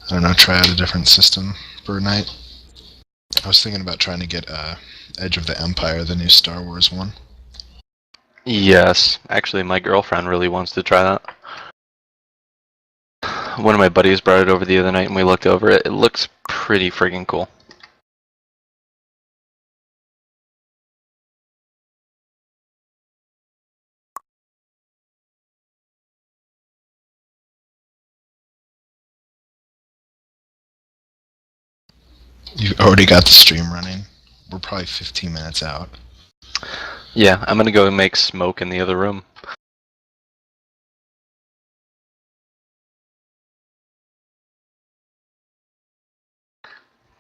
I don't know, try out a different system for a night. I was thinking about trying to get Edge of the Empire, the new Star Wars one. Yes, actually my girlfriend really wants to try that. One of my buddies brought it over the other night and we looked over it. It looks pretty friggin' cool. You've already got the stream running. We're probably 15 minutes out. Yeah, I'm gonna go and make smoke in the other room.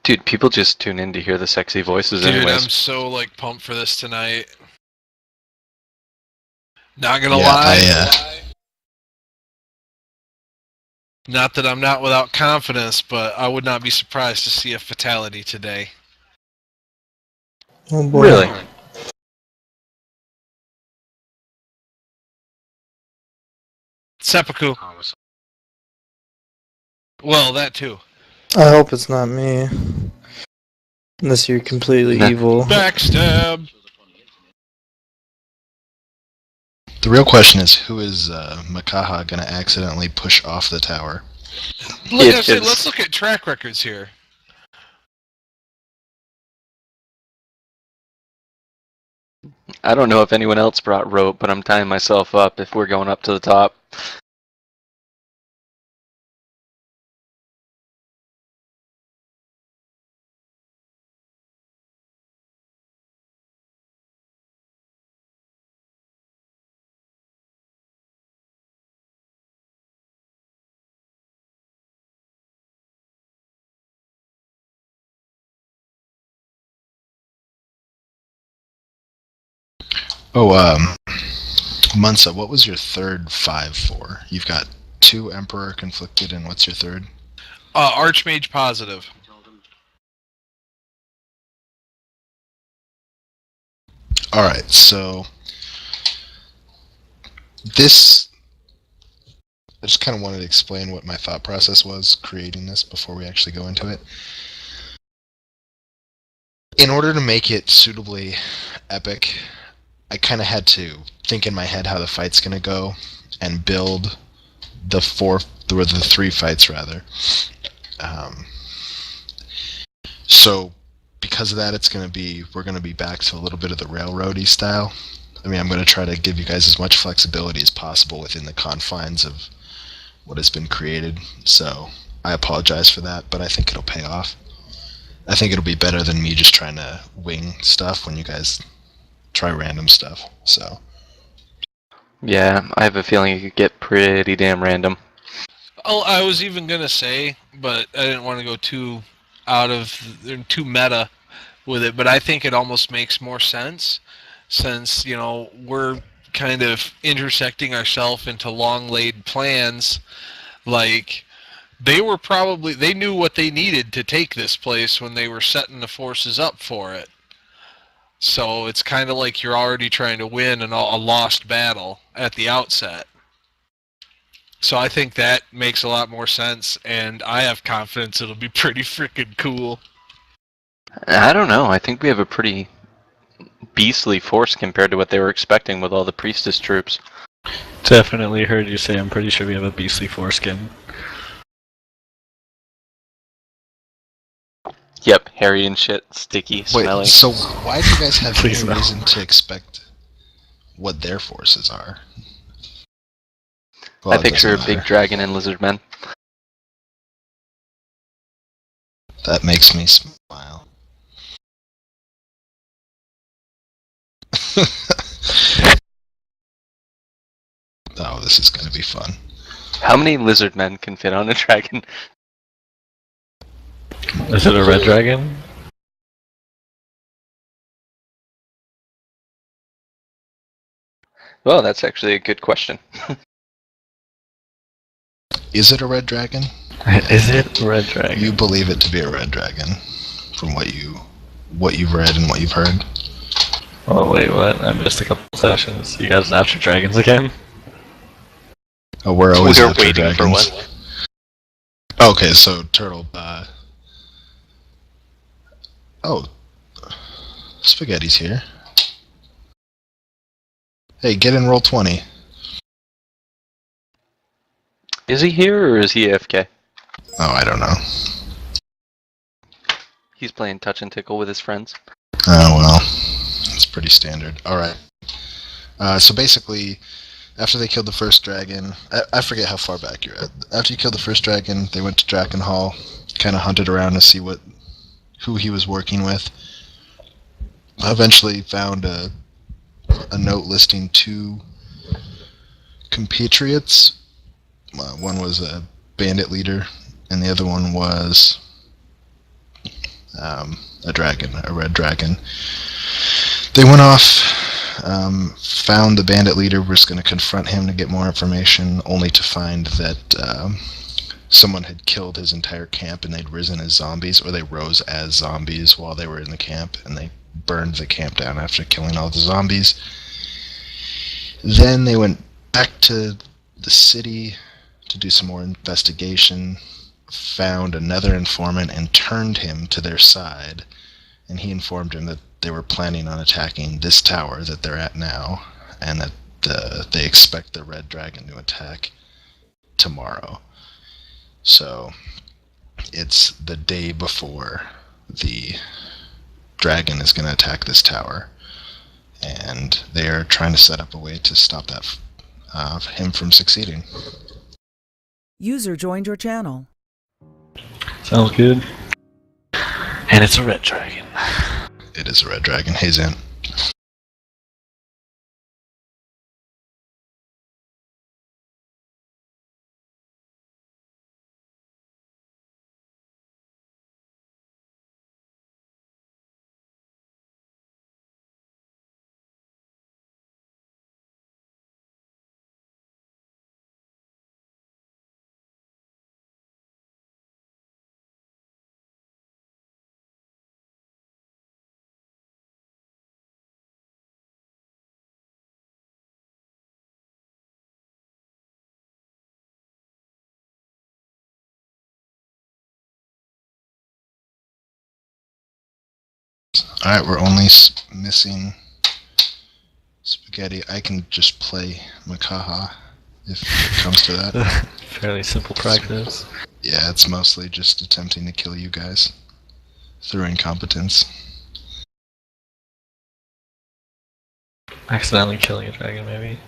Dude, people just tune in to hear the sexy voices anyways. Dude, I'm so, like, pumped for this tonight. Not gonna lie. Not that I'm not without confidence, but I would not be surprised to see a fatality today. Oh boy. Really? Seppuku. Well, that too. I hope it's not me. Unless you're completely evil. Backstab! The real question is, who is Makaha going to accidentally push off the tower? Let's look at track records here. I don't know if anyone else brought rope, but I'm tying myself up if we're going up to the top. Oh, Munsa, what was your third 5 for? You've got 2 Emperor conflicted, and what's your third? Archmage positive. Alright, so this, I just kind of wanted to explain what my thought process was creating this before we actually go into it. In order to make it suitably epic, I kind of had to think in my head how the fight's going to go and build the 3 fights rather. So because of that, we're going to be back to a little bit of the railroady style. I mean, I'm going to try to give you guys as much flexibility as possible within the confines of what has been created. So I apologize for that, but I think it'll pay off. I think it'll be better than me just trying to wing stuff when you guys try random stuff. So Yeah, I have a feeling it could get pretty damn random. Oh, I was even gonna say, but I didn't want to go too meta with it, but I think it almost makes more sense since, you know, we're kind of intersecting ourselves into long laid plans. Like, they knew what they needed to take this place when they were setting the forces up for it. So it's kind of like you're already trying to win a lost battle at the outset. So I think that makes a lot more sense, and I have confidence it'll be pretty freaking cool. I don't know, I think we have a pretty beastly force compared to what they were expecting with all the priestess troops. Definitely heard you say I'm pretty sure we have a beastly foreskin. Yep, hairy and shit, sticky, smelly. Wait, so why do you guys have any Please no. reason to expect what their forces are? Well, I it picture a doesn't big matter. dragon and lizard men. That makes me smile. Oh, this is going to be fun. How many lizard men can fit on a dragon? Is it a red dragon? Well, that's actually a good question. Is it a red dragon? Is it a red dragon? You believe it to be a red dragon, from what you've read and what you've heard. Oh wait, what? I missed a couple sessions. You guys after dragons again? Oh, we're always We're after waiting dragons. for one. Okay, so Turtle. Oh, Spaghetti's here. Hey, get in roll 20. Is he here or is he AFK? Oh, I don't know. He's playing touch and tickle with his friends. Oh, well. It's pretty standard. Alright. So basically, after they killed the first dragon, I forget how far back you're at. After you killed the first dragon, they went to Drakenhall, kind of hunted around to see who he was working with. Eventually found a note listing 2 compatriots. One was a bandit leader, and the other one was a dragon, a red dragon. They went off, found the bandit leader, was going to confront him to get more information, only to find that someone had killed his entire camp and they'd risen as zombies, or they rose as zombies while they were in the camp, and they burned the camp down after killing all the zombies. Then they went back to the city to do some more investigation, found another informant and turned him to their side, and he informed him that they were planning on attacking this tower that they're at now, and that they expect the red dragon to attack tomorrow. So it's the day before the dragon is going to attack this tower, and they're trying to set up a way to stop that him from succeeding. User joined your channel. Sounds good. And it's a red dragon. It is a red dragon. Hey, Zan. Alright, we're only missing Spaghetti. I can just play Makaha if it comes to that. Fairly simple practice. Yeah, it's mostly just attempting to kill you guys through incompetence. Accidentally killing a dragon, maybe.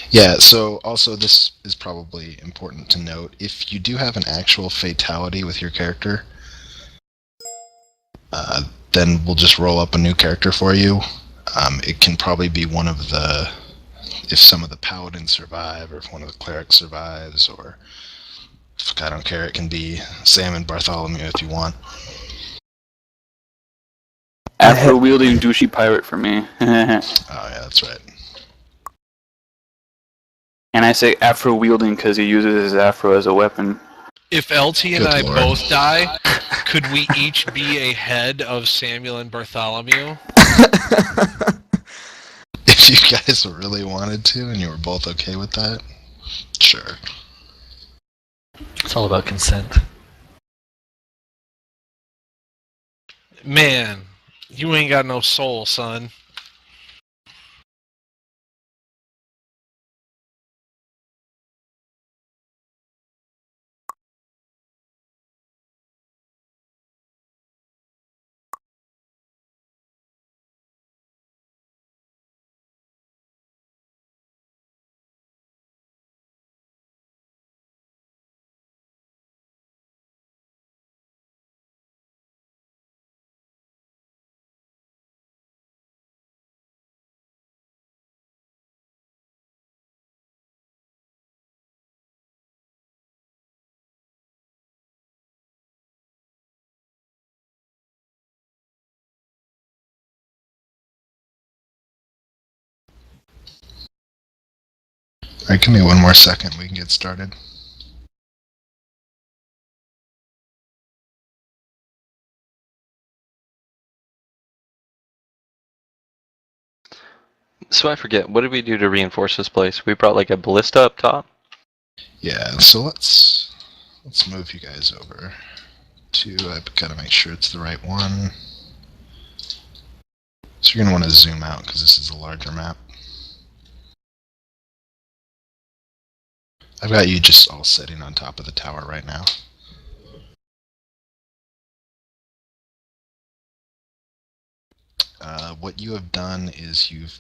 Yeah, so also this is probably important to note. If you do have an actual fatality with your character, then we'll just roll up a new character for you. It can probably be one of the, if some of the paladins survive, or if one of the clerics survives, or if, I don't care, it can be Sam and Bartholomew if you want. Afro-wielding douchey pirate for me. Oh yeah, that's right. And I say afro-wielding because he uses his afro as a weapon. If LT and Good I Lord. both die, could we each be a head of Samuel and Bartholomew? If you guys really wanted to and you were both okay with that, sure. It's all about consent. Man, you ain't got no soul, son. Alright, give me one more second, we can get started. So I forget, what did we do to reinforce this place? We brought like a ballista up top? Yeah, so let's move you guys over to. I've got to make sure it's the right one. So you're gonna want to zoom out because this is a larger map. I've got you just all sitting on top of the tower right now. What you have done is you've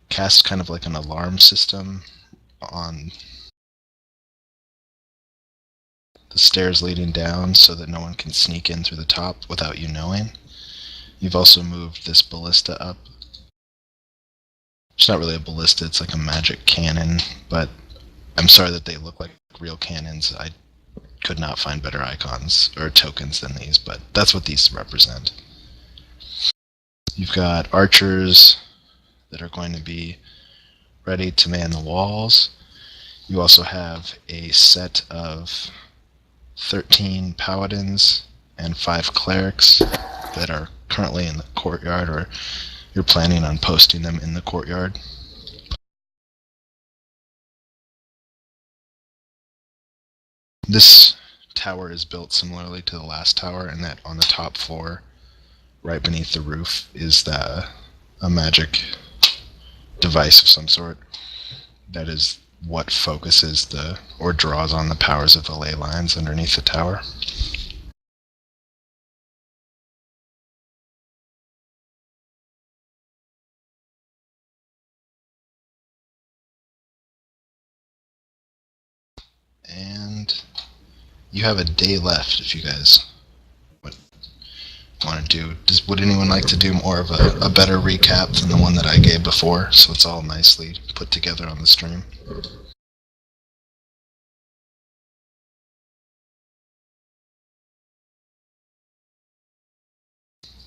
cast kind of like an alarm system on the stairs leading down so that no one can sneak in through the top without you knowing. You've also moved this ballista up. It's not really a ballista, it's like a magic cannon, but I'm sorry that they look like real cannons. I could not find better icons or tokens than these, but that's what these represent. You've got archers that are going to be ready to man the walls. You also have a set of 13 paladins and 5 clerics that are currently in the courtyard, or you're planning on posting them in the courtyard. This tower is built similarly to the last tower in that on the top floor, right beneath the roof, is a magic device of some sort that is what focuses or draws on the powers of the ley lines underneath the tower. And you have a day left if you guys want to do. Would anyone like to do more of a better recap than the one that I gave before, so it's all nicely put together on the stream?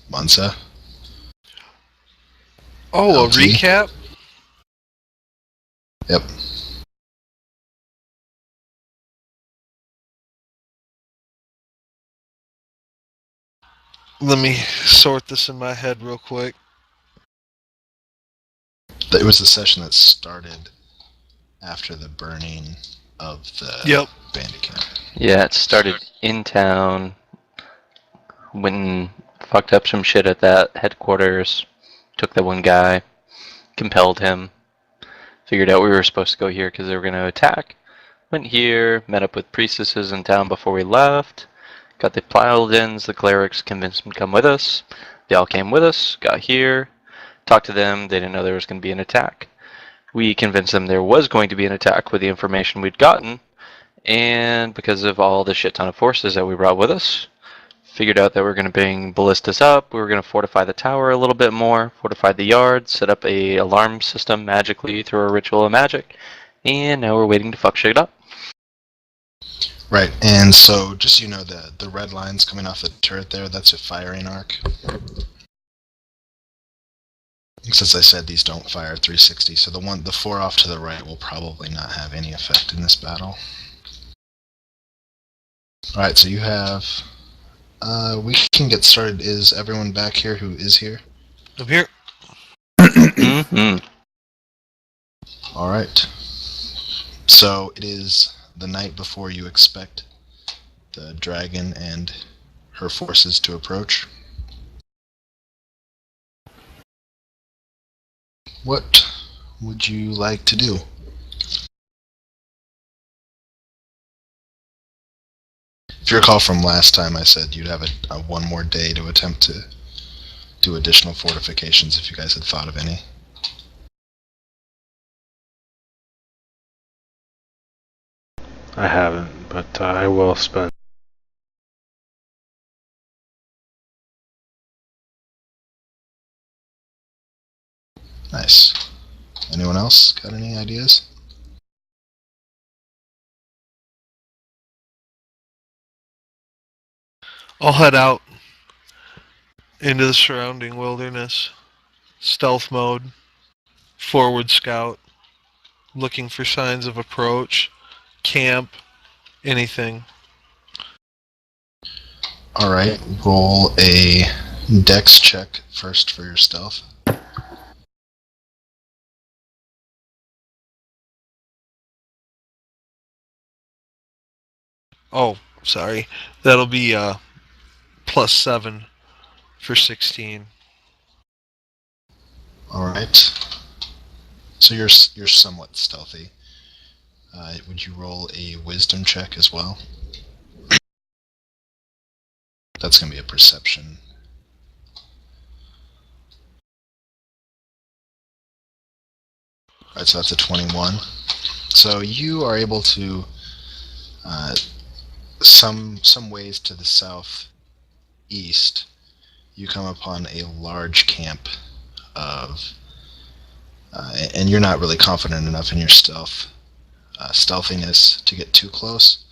Mansa? Oh, a LT? recap? Yep. Let me sort this in my head real quick. It was the session that started after the burning of the bandit camp. Yeah, it started in town. Went and fucked up some shit at that headquarters. Took that one guy. Compelled him. Figured out we were supposed to go here because they were going to attack. Went here, met up with priestesses in town before we left. Got the paladins, the clerics, convinced them to come with us. They all came with us, got here, talked to them. They didn't know there was going to be an attack. We convinced them there was going to be an attack with the information we'd gotten, and because of all the shit ton of forces that we brought with us, figured out that we were going to bring ballistas up. We were going to fortify the tower a little bit more, fortify the yard, set up a alarm system magically through a ritual of magic, and now we're waiting to fuck shit up. Right, and so just so you know, the red lines coming off the turret there, that's a firing arc. Since I said these don't fire 360, so the 4 off to the right will probably not have any effect in this battle. Alright, so you have... we can get started. Is everyone back here who is here? I'm here. Mm-hmm. Alright. So it is the night before you expect the dragon and her forces to approach. What would you like to do? If you recall from last time, I said you'd have a one more day to attempt to do additional fortifications if you guys had thought of any. I haven't, but I will spend. Nice. Anyone else got any ideas? I'll head out into the surrounding wilderness. Stealth mode. Forward scout. Looking for signs of approach. Camp. Anything. Alright, roll a dex check first for your stealth. Oh, sorry. That'll be +7 for 16. All right. So you're somewhat stealthy. Would you roll a wisdom check as well? That's going to be a perception. All right, so that's a 21. So you are able to, some ways to the southeast, you come upon a large camp of, and you're not really confident enough in your stealthiness to get too close,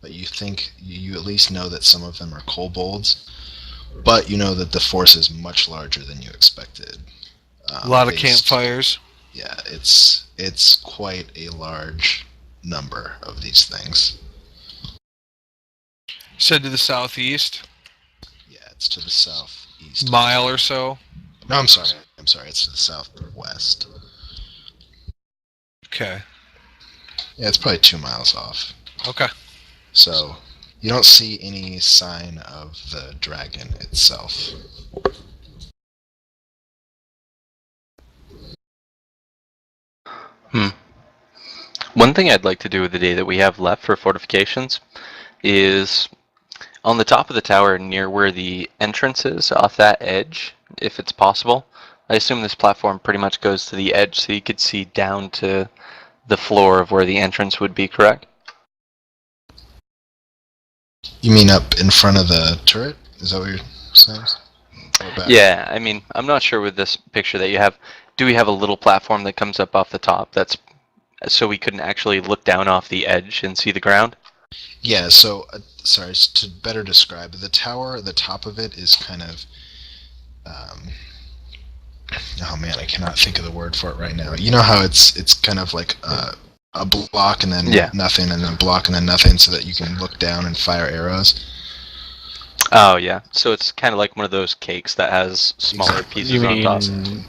but you think you at least know that some of them are kobolds, but you know that the force is much larger than you expected. A lot of campfires. Yeah, it's quite a large number of these things. Said to the southeast. Yeah, it's to the southeast. Mile or so. No, I'm sorry. It's to the southwest. Okay. Yeah, it's probably 2 miles off. Okay. So you don't see any sign of the dragon itself. One thing I'd like to do with the day that we have left for fortifications is on the top of the tower near where the entrance is, off that edge, if it's possible. I assume this platform pretty much goes to the edge so you could see down to the floor of where the entrance would be, correct? You mean up in front of the turret? Is that what you're saying? Yeah, I mean, I'm not sure with this picture that you have. Do we have a little platform that comes up off the top that's so we couldn't actually look down off the edge and see the ground? Yeah, so, sorry, to better describe, the tower, the top of it is kind of, oh man, I cannot think of the word for it right now. You know how it's kind of like a block and then nothing, and then a block and then nothing, so that you can look down and fire arrows? Oh, yeah. So it's kind of like one of those cakes that has smaller pieces on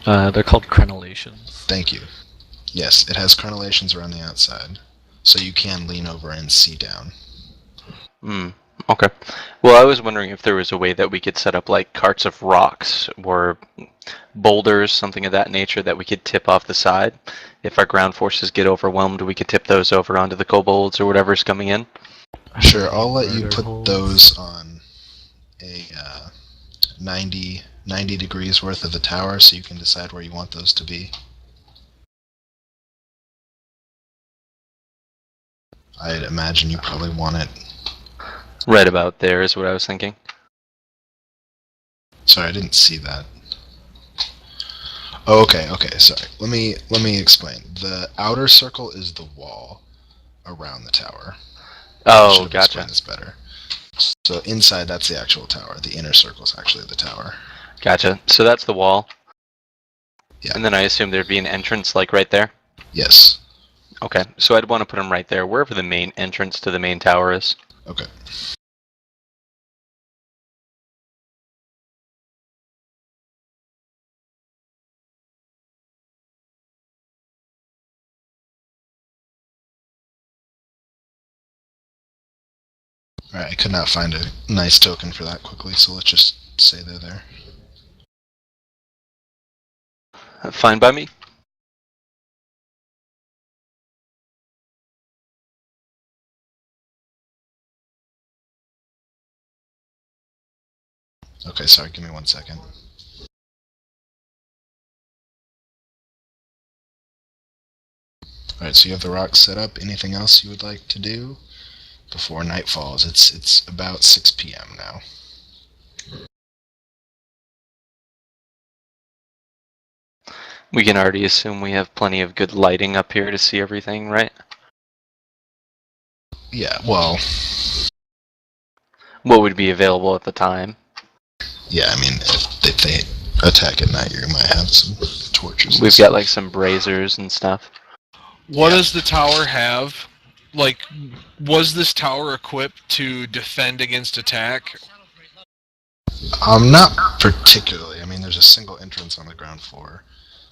top. They're called crenellations. Thank you. Yes, it has crenellations around the outside, so you can lean over and see down. Okay. Well, I was wondering if there was a way that we could set up like carts of rocks or boulders, something of that nature, that we could tip off the side. If our ground forces get overwhelmed, we could tip those over onto the kobolds or whatever's coming in. Sure, I'll let you put those on a 90 degrees worth of the tower, so you can decide where you want those to be. I'd imagine you probably want it. Right about there is what I was thinking. Sorry, I didn't see that. Oh, okay, sorry. Let me explain. The outer circle is the wall around the tower. Oh, gotcha. This better. So inside, that's the actual tower. The inner circle is actually the tower. Gotcha. So that's the wall. Yeah. And then I assume there'd be an entrance like right there? Yes. Okay, so I'd want to put them right there, wherever the main entrance to the main tower is. Okay. Alright, I could not find a nice token for that quickly, so let's just say they're there. Fine by me. Okay, sorry, give me 1 second. Alright, so you have the rocks set up. Anything else you would like to do before night falls? It's about 6 p.m. now. We can already assume we have plenty of good lighting up here to see everything, right? Yeah, well... What would be available at the time? Yeah, I mean, if they attack at night, you might have some torches. We've got like some braziers and stuff. What does the tower have? Like, was this tower equipped to defend against attack? Not particularly. I mean, there's a single entrance on the ground floor,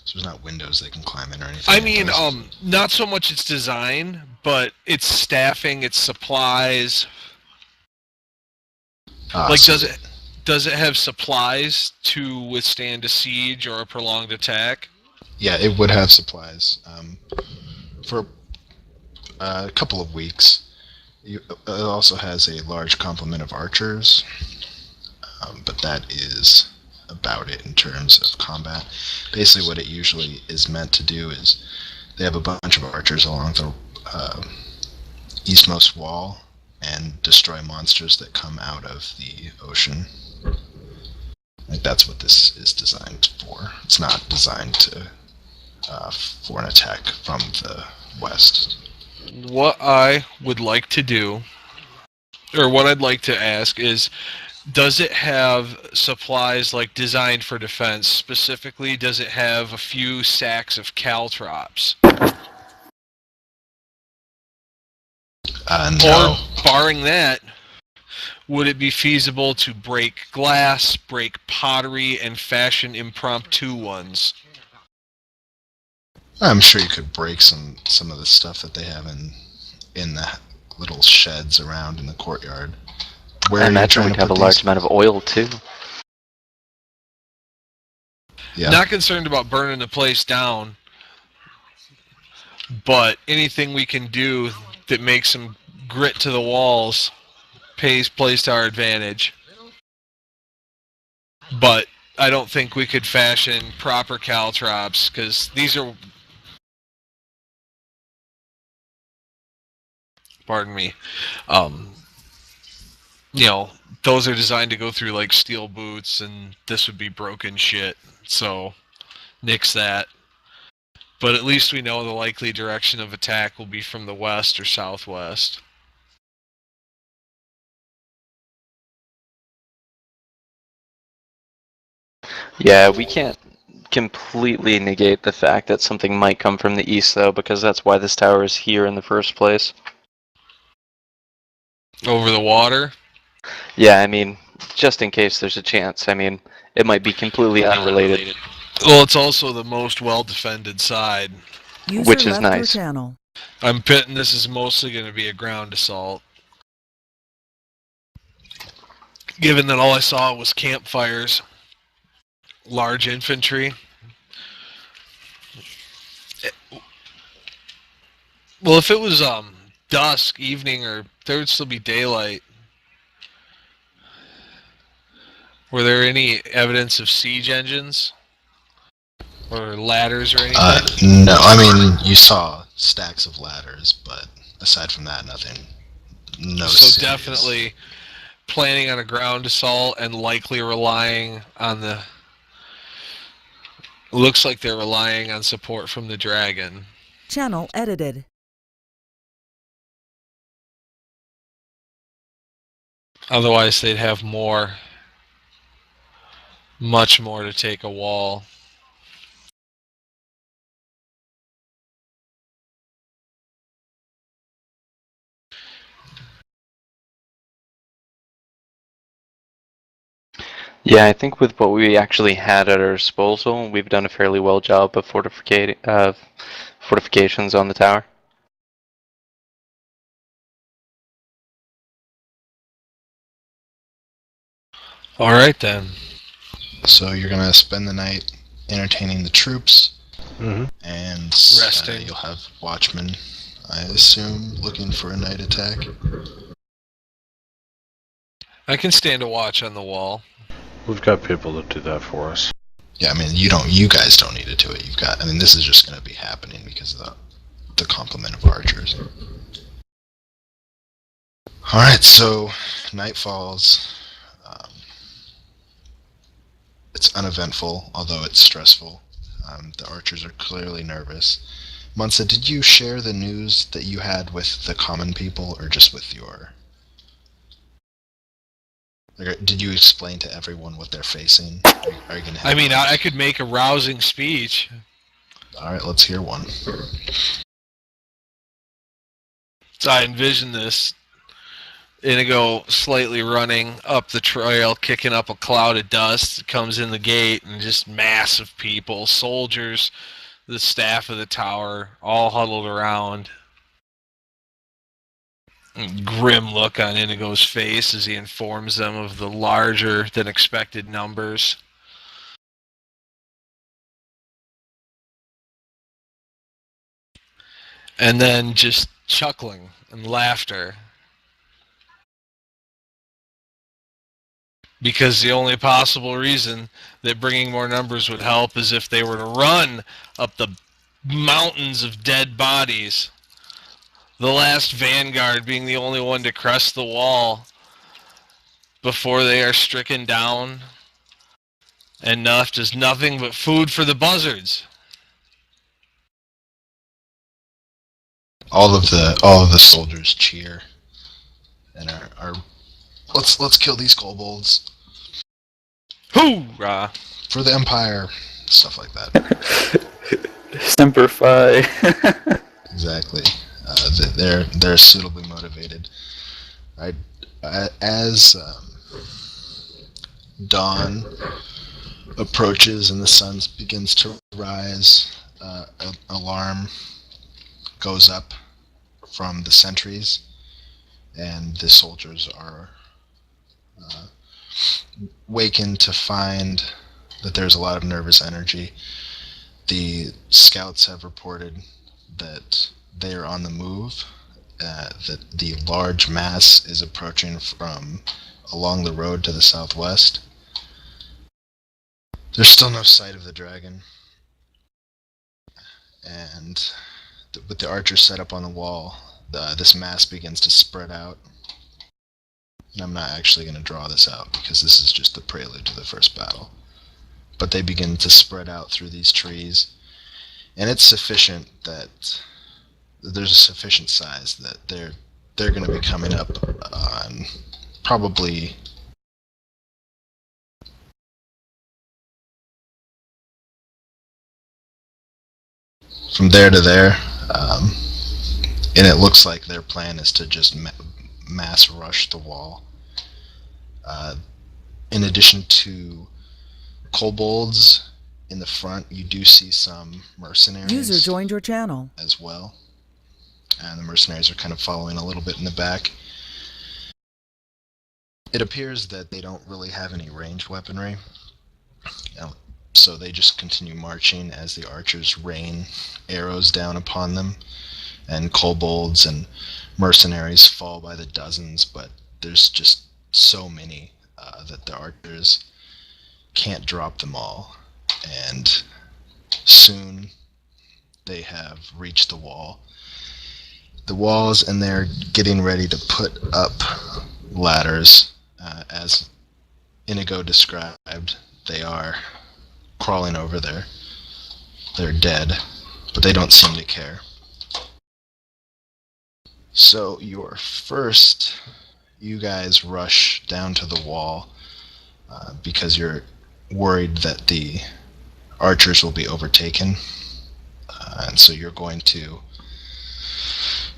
so there's not windows they can climb in or anything. I mean, not so much its design, but its staffing, its supplies. Like, So does it have supplies to withstand a siege or a prolonged attack? yeah, it would have supplies for a couple of weeks. It also has a large complement of archers, but that is about it in terms of combat. Basically, what it usually is meant to do is they have a bunch of archers along the eastmost wall and destroy monsters that come out of the ocean. Like, that's what this is designed for. It's not designed to for an attack from the west. What I would like to do, or what I'd like to ask is, does it have supplies like designed for defense? Specifically, does it have a few sacks of caltrops? No. Or, barring that, would it be feasible to break glass, break pottery, and fashion impromptu ones? I'm sure you could break some of the stuff that they have in the little sheds around in the courtyard. Where I are you imagine trying we'd to have a put large these? amount of oil too. Yeah. Not concerned about burning the place down, but anything we can do that makes some grit to the walls plays to our advantage. But I don't think we could fashion proper caltrops, because these are... Pardon me. You know, those are designed to go through like steel boots, and this would be broken shit. So, nix that. But at least we know the likely direction of attack will be from the west or southwest. Yeah, we can't completely negate the fact that something might come from the east, though, because that's why this tower is here in the first place. Over the water? Yeah, I mean, just in case there's a chance. I mean, it might be completely unrelated, Well, it's also the most well-defended side. User which is left your nice. channel. I'm betting this is mostly going to be a ground assault. Given that all I saw was campfires, large infantry. Well, if it was dusk, evening, or there would still be daylight. Were there any evidence of siege engines? Or ladders or anything? No, I mean, you saw stacks of ladders, but aside from that, nothing. No. So serious. definitely planning on a ground assault and likely relying on the... Looks like they're relying on support from the dragon. Channel edited. Otherwise, they'd have more, much more to take a wall. Yeah, I think with what we actually had at our disposal, we've done a fairly well job of fortifications on the tower. All right, then. So you're gonna spend the night entertaining the troops, Mm-hmm. and Resting. you'll have watchmen, I assume, looking for a night attack. I can stand a watch on the wall. We've got people to do that for us. Yeah, I mean, you guys don't need to do it. I mean, this is just gonna be happening because of the complement of archers. All right, so night falls. It's uneventful, although it's stressful. The archers are clearly nervous. Munsa, did you share the news that you had with the common people, or just with your... Did you explain to everyone what they're facing? Are you gonna have... I mean, I could make a rousing speech. All right, let's hear one. So I envision this Inigo slightly running up the trail, kicking up a cloud of dust, comes in the gate, and just massive people, soldiers, the staff of the tower, all huddled around. grim look on Inigo's face as he informs them of the larger than expected numbers. And then just chuckling and laughter. Because the only possible reason that bringing more numbers would help is if they were to run up the mountains of dead bodies. The last vanguard being the only one to crest the wall before they are stricken down and left is nothing but food for the buzzards. All of the soldiers cheer and are let's kill these kobolds Hoorah! for the Empire, stuff like that. Semper Fi. Exactly. They're suitably motivated. Right, as dawn approaches and the sun begins to rise, alarm goes up from the sentries, and the soldiers are wakened to find that there's a lot of nervous energy. The scouts have reported that they are on the move, that the large mass is approaching from along the road to the southwest. There's still no sight of the dragon, and with the archers set up on the wall, this mass begins to spread out. And I'm not actually going to draw this out because this is just the prelude to the first battle. But they begin to spread out through these trees, and it's sufficient that there's a sufficient size that they're going to be coming up on probably from there to there, and it looks like their plan is to just mass rush the wall. In addition to kobolds in the front, you do see some mercenaries. User joined your channel. As well. And the mercenaries are kind of following a little bit in the back. It appears that they don't really have any ranged weaponry, so they just continue marching as the archers rain arrows down upon them, and kobolds and mercenaries fall by the dozens, but there's just so many that the archers can't drop them all, and soon they have reached the wall. The walls, and they're getting ready to put up ladders, as Inigo described. They are crawling over their dead, but they don't seem to care. So you guys rush down to the wall because you're worried that the archers will be overtaken, and so you're going to.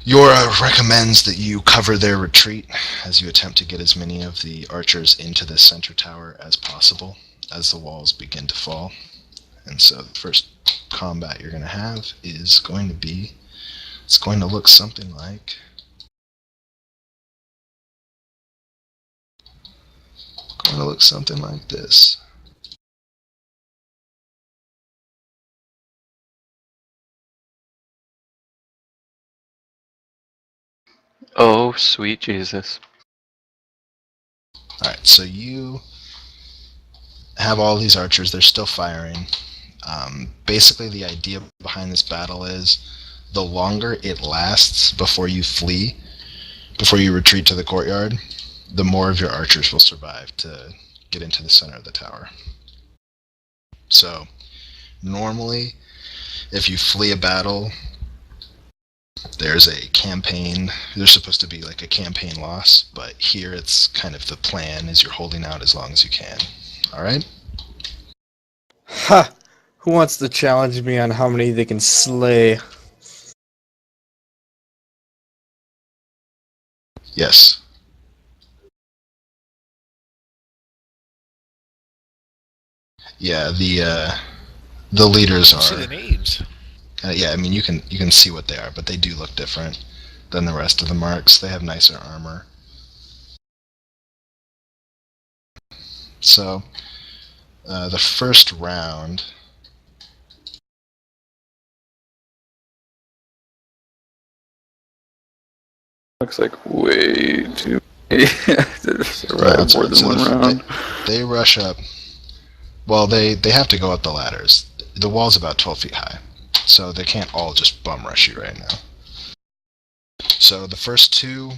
Yora recommends that you cover their retreat as you attempt to get as many of the archers into the center tower as possible as the walls begin to fall. And so the first combat you're going to have is going to be, it's going to look something like this. Oh, sweet Jesus. Alright, so you have all these archers, they're still firing. Basically the idea behind this battle is the longer it lasts before you flee, before you retreat to the courtyard, the more of your archers will survive to get into the center of the tower. So normally, if you flee a battle, there's a campaign, there's supposed to be like a campaign loss, but here it's kind of the plan is you're holding out as long as you can. Alright? Ha! Who wants to challenge me on how many they can slay? Yes. Yeah, the leaders See the are. names. Yeah, I mean you can see what they are, but they do look different. than the rest of the marks. They have nicer armor. So, the first round... Looks like way too many to survive more than one round. They rush up. Well, they have to go up the ladders. The wall's about 12 feet high, so they can't all just bum rush you right now. So the first two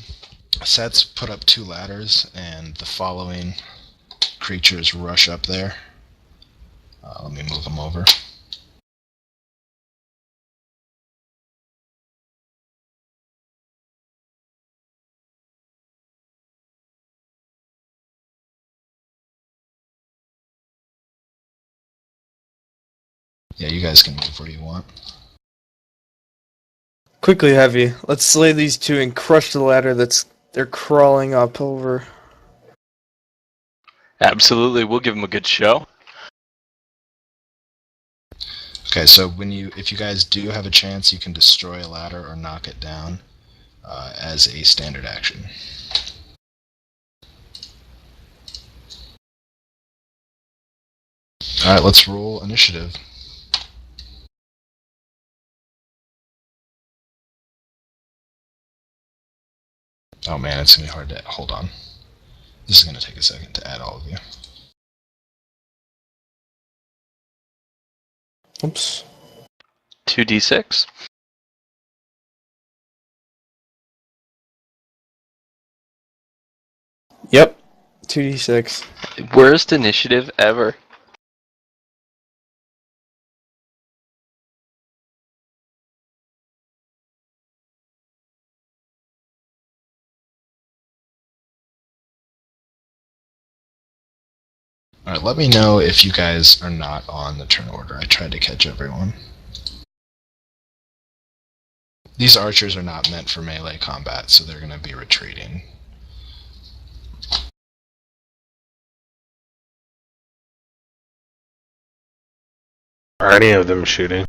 sets put up 2 ladders, and the following creatures rush up there. Let me move them over. Yeah, you guys can move where you want. Quickly, Heavy. Let's slay these 2 and crush the ladder they're crawling up over. Absolutely, we'll give them a good show. Okay, so if you guys do have a chance, you can destroy a ladder or knock it down as a standard action. Alright, let's roll initiative. Oh man, it's going to be hard to... Hold on. This is going to take a second to add all of you. Oops. 2d6. Yep. 2d6. Worst initiative ever. Alright, let me know if you guys are not on the turn order. I tried to catch everyone. These archers are not meant for melee combat, so they're going to be retreating. Are any of them shooting?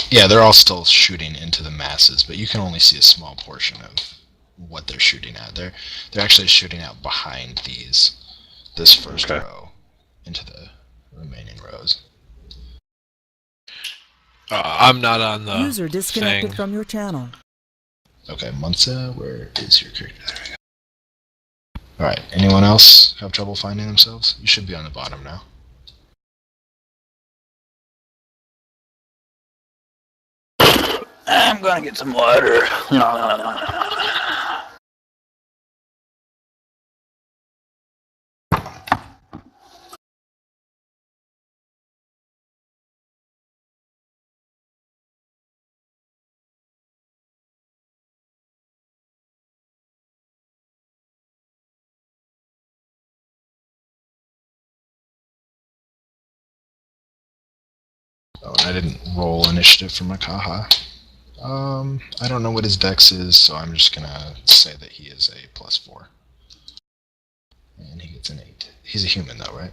Yeah, they're all still shooting into the masses, but you can only see a small portion of what they're shooting at. They're actually shooting out behind this first row into the remaining rows. I'm not on the User disconnected thing. from your channel. Okay, Munza, where is your character? There we go. Alright, anyone else have trouble finding themselves? You should be on the bottom now. I'm gonna get some water. Oh, and I didn't roll initiative for Makaha. I don't know what his dex is, so I'm just gonna say that he is a +4. And he gets an 8. He's a human though, right?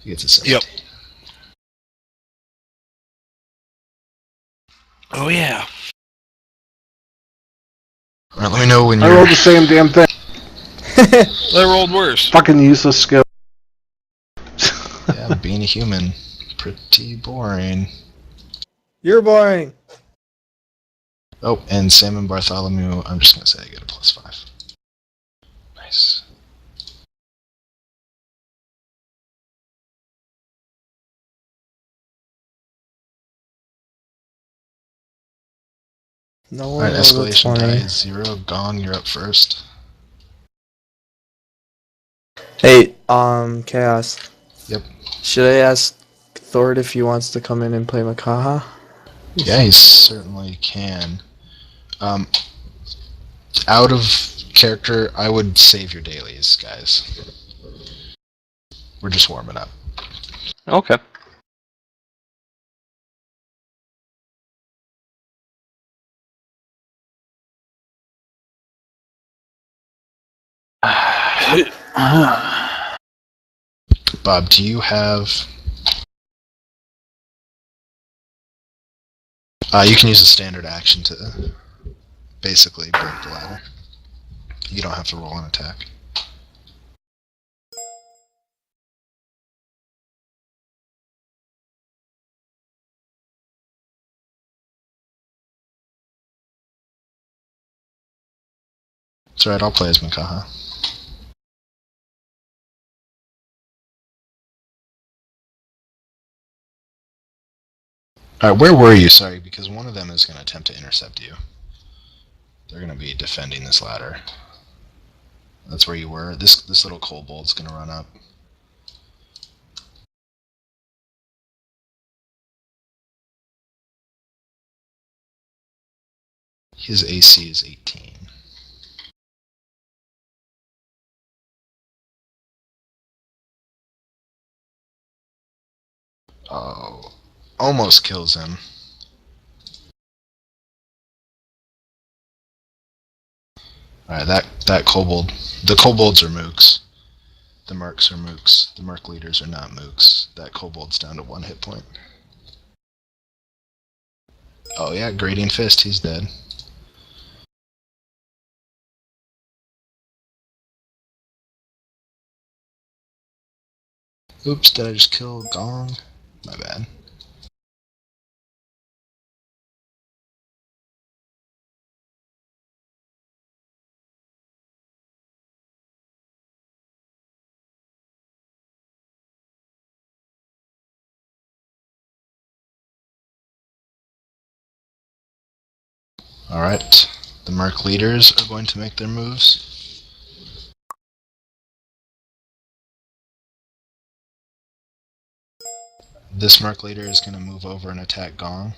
He gets a 17. Yep. Oh yeah. Alright, let me know when I you're... rolled the same damn thing. I rolled worse. Fucking useless skill. Yeah, being a human. Pretty boring. You're boring. Oh, and Sam and Bartholomew, I'm just gonna say I get a +5. Nice. No one Alright, rolled a escalation 20. die is 0. Gong, you're up first. Hey, Chaos. Yep. Should I ask Thord if he wants to come in and play Makaha? Yeah, he certainly can. Out of character, I would save your dailies, guys. We're just warming up. Okay. Bob, do you have... you can use a standard action to basically break the ladder. You don't have to roll an attack. It's alright, I'll play as Makaha. Alright, where were you? Sorry, because one of them is going to attempt to intercept you. They're going to be defending this ladder. That's where you were. This little kobold's going to run up. His AC is 18. Oh, almost kills him. Alright, that kobold. The kobolds are mooks. The mercs are mooks. The merc leaders are not mooks. That kobold's down to 1 hit point. Oh yeah, Grating Fist, he's dead. Oops, did I just kill Gong? My bad. Alright, the merc leaders are going to make their moves. This merc leader is going to move over and attack Gong.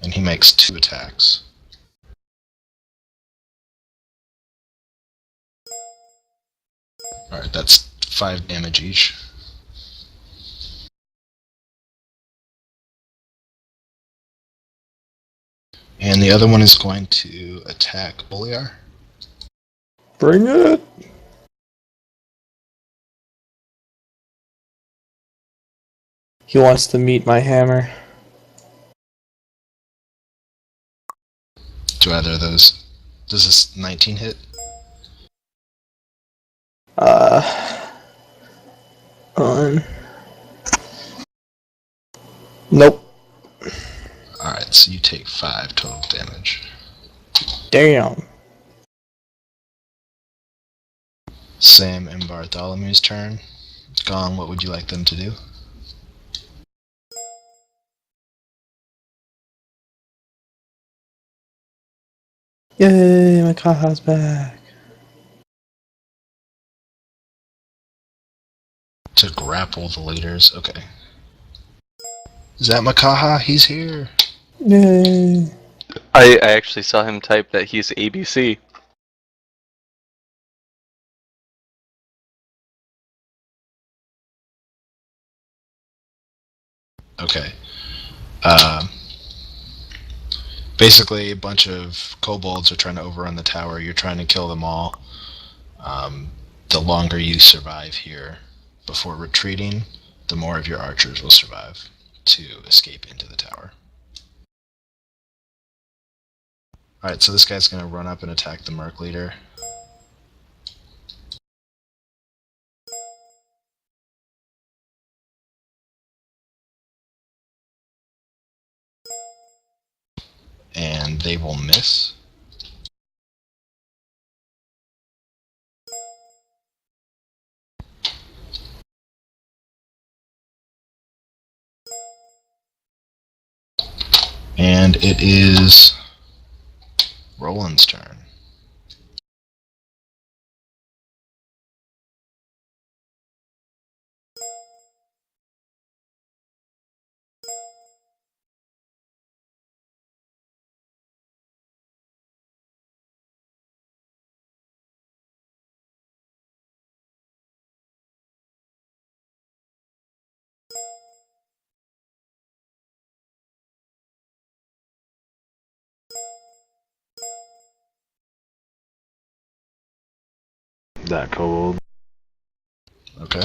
And he makes 2 attacks. Alright, that's 5 damage each. And the other one is going to attack Boliar. Bring it! He wants to meet my hammer. Do either of those... Does this 19 hit? On. Nope. Alright, so you take 5 total damage. Damn. Sam and Bartholomew's turn. Gong, what would you like them to do? Yay, my Kaha's back. To grapple the leaders. Okay. Is that Makaha? He's here. Yay. I actually saw him type that he's ABC. Okay. Basically, a bunch of kobolds are trying to overrun the tower. You're trying to kill them all. The longer you survive here before retreating, the more of your archers will survive to escape into the tower. Alright, so this guy's going to run up and attack the merc leader. And they will miss. And it is Roland's turn. That kobold. Okay.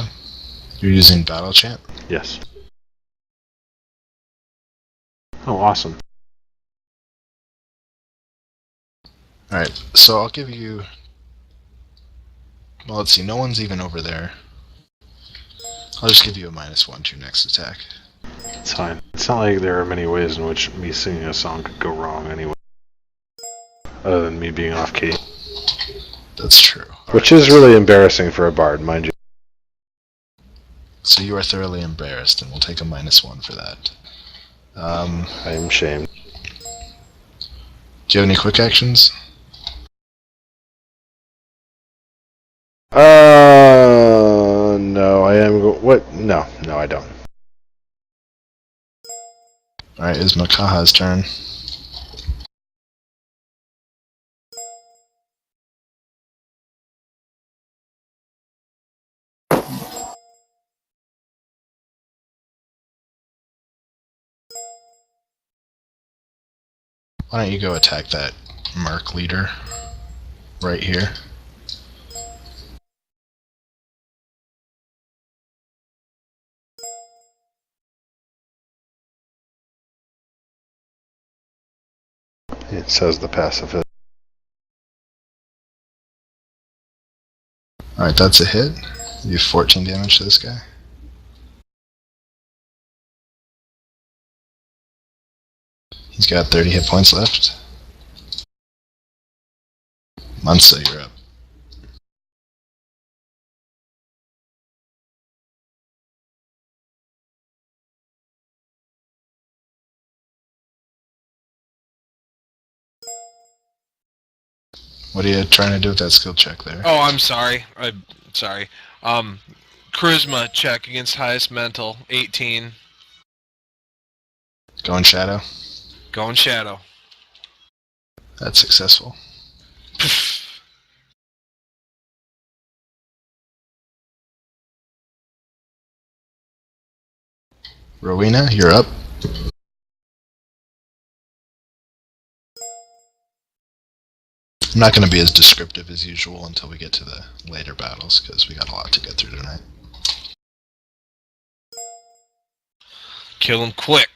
You're using Battle Chant? Yes. Oh, awesome. Alright, so I'll give you... Well, let's see, no one's even over there. I'll just give you a -1 to your next attack. It's fine. It's not like there are many ways in which me singing a song could go wrong anyway. Other than me being off key. That's true. Which is really embarrassing for a bard, mind you. So you are thoroughly embarrassed, and we'll take a -1 for that. I am shamed. Do you have any quick actions? No, I am. What? No, I don't. Alright, it's Makaha's turn. Why don't you go attack that Merc leader right here? It says the pacifist. Alright, that's a hit. You have 14 damage to this guy. He's got 30 hit points left. Mansa, you're up. What are you trying to do with that skill check there? Oh, I'm sorry. I'm sorry. Charisma check against highest mental, 18. Going Shadow? Going Shadow. That's successful. Rowena, you're up. I'm not going to be as descriptive as usual until we get to the later battles, because we got a lot to get through tonight. Kill him quick.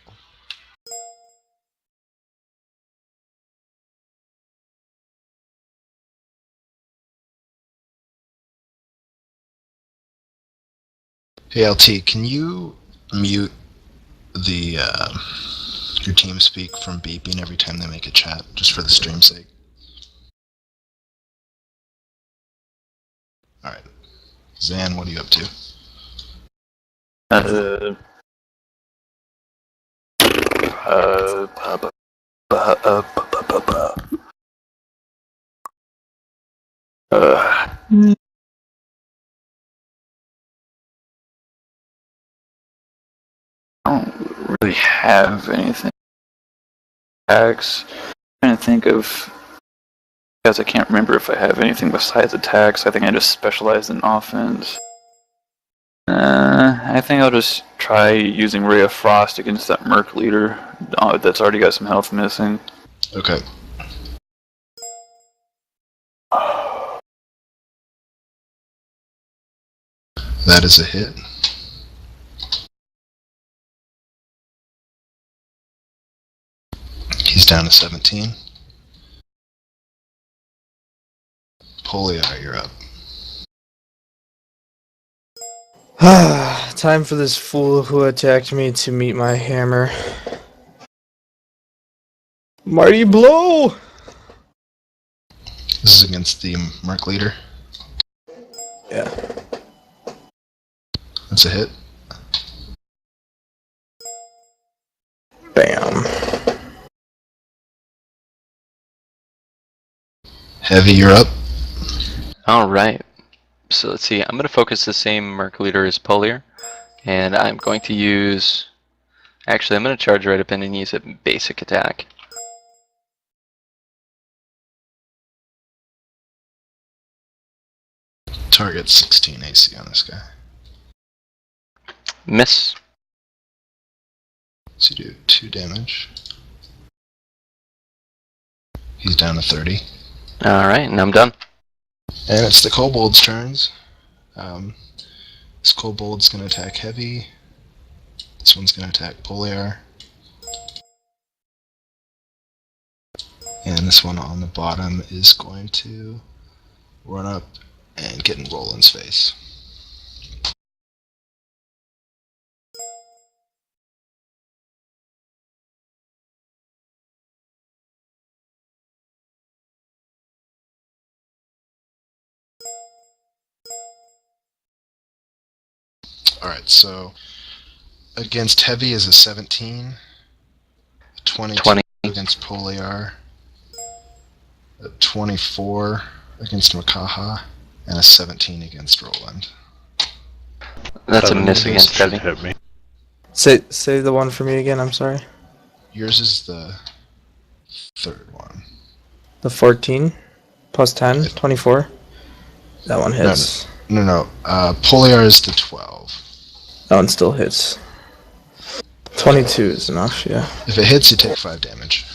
Hey LT, can you mute the your team speak from beeping every time they make a chat, just for the stream's sake? Alright. Zan, what are you up to? I don't really have anything. Attacks. I'm trying to think of. Because I can't remember if I have anything besides attacks. I think I just specialized in offense. I think I'll just try using Ray of Frost against that Merc leader that's already got some health missing. Okay. That is a hit. He's down to 17. Polio, you're up. Time for this fool who attacked me to meet my hammer. Mighty blow! This is against the Merc leader. Yeah. That's a hit. Bam. Heavy, you're up. Alright. So let's see. I'm going to focus the same Merc leader as Polier. And I'm going to use... Actually, I'm going to charge right up in and use a basic attack. Target 16 AC on this guy. Miss. So you do 2 damage. He's down to 30. Alright, and I'm done. And it's the kobolds' turns. This kobold's going to attack heavy. This one's going to attack Poliar. And this one on the bottom is going to run up and get in Roland's face. Alright, so against heavy is a 17, 22 20. against Poliar, a 24 against Makaha, and a 17 against Roland. That's a 7 miss against should heavy. hit me. Say the one for me again. I'm sorry. Yours is the third one. The 14 plus 10, 24. That one hits. No. Poliar is the 12. That one still hits. 22 is enough, yeah. If it hits, you take 5 damage.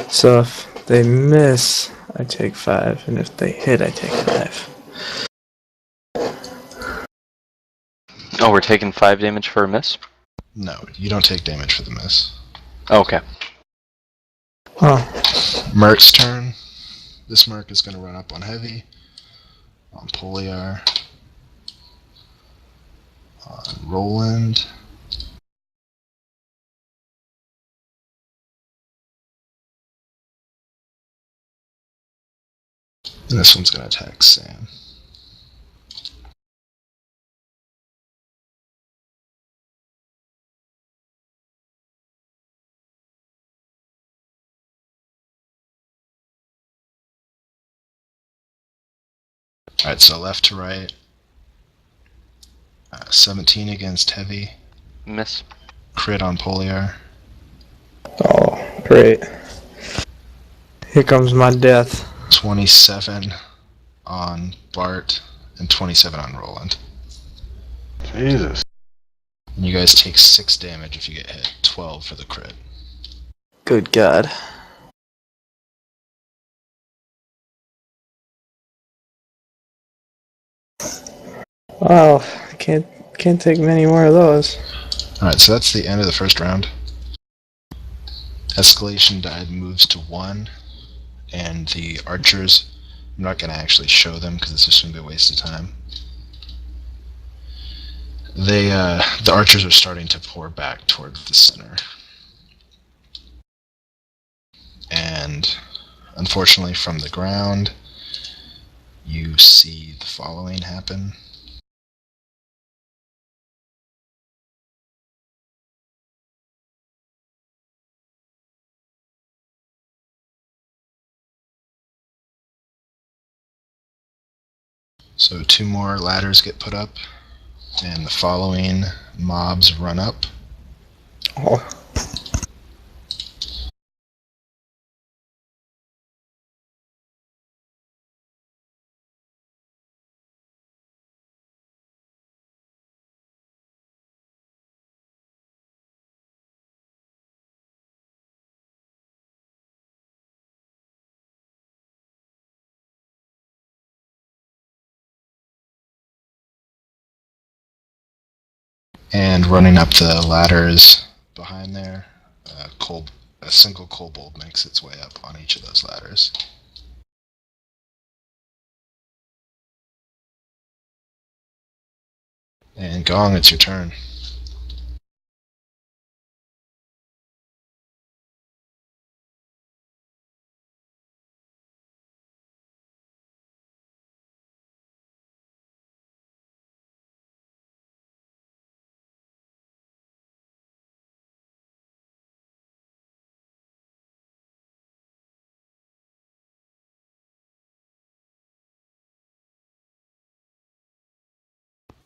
So if they miss, I take 5, and if they hit, I take 5. Oh, we're taking 5 damage for a miss? No, you don't take damage for the miss. Okay. Oh, Merc's turn. This Merc is going to run up on heavy, on Poliar, on Roland. And this one's going to attack Sam. Alright, so left to right. 17 against heavy. Miss. Crit on Poliar. oh, great. Here comes my death. 27 on Bart. And 27 on Roland. Jesus. And you guys take 6 damage if you get hit. 12 for the crit. Good God. Wow, can't take many more of those. Alright, so that's the end of the first round. Escalation die moves to 1. And the archers, I'm not going to actually show them because it's just going to be a waste of time. The archers are starting to pour back toward the center. And unfortunately from the ground, you see the following happen. So 2 more ladders get put up, and the following mobs run up. Oh, And running up the ladders behind there, a single kobold makes its way up on each of those ladders. And Gong, it's your turn.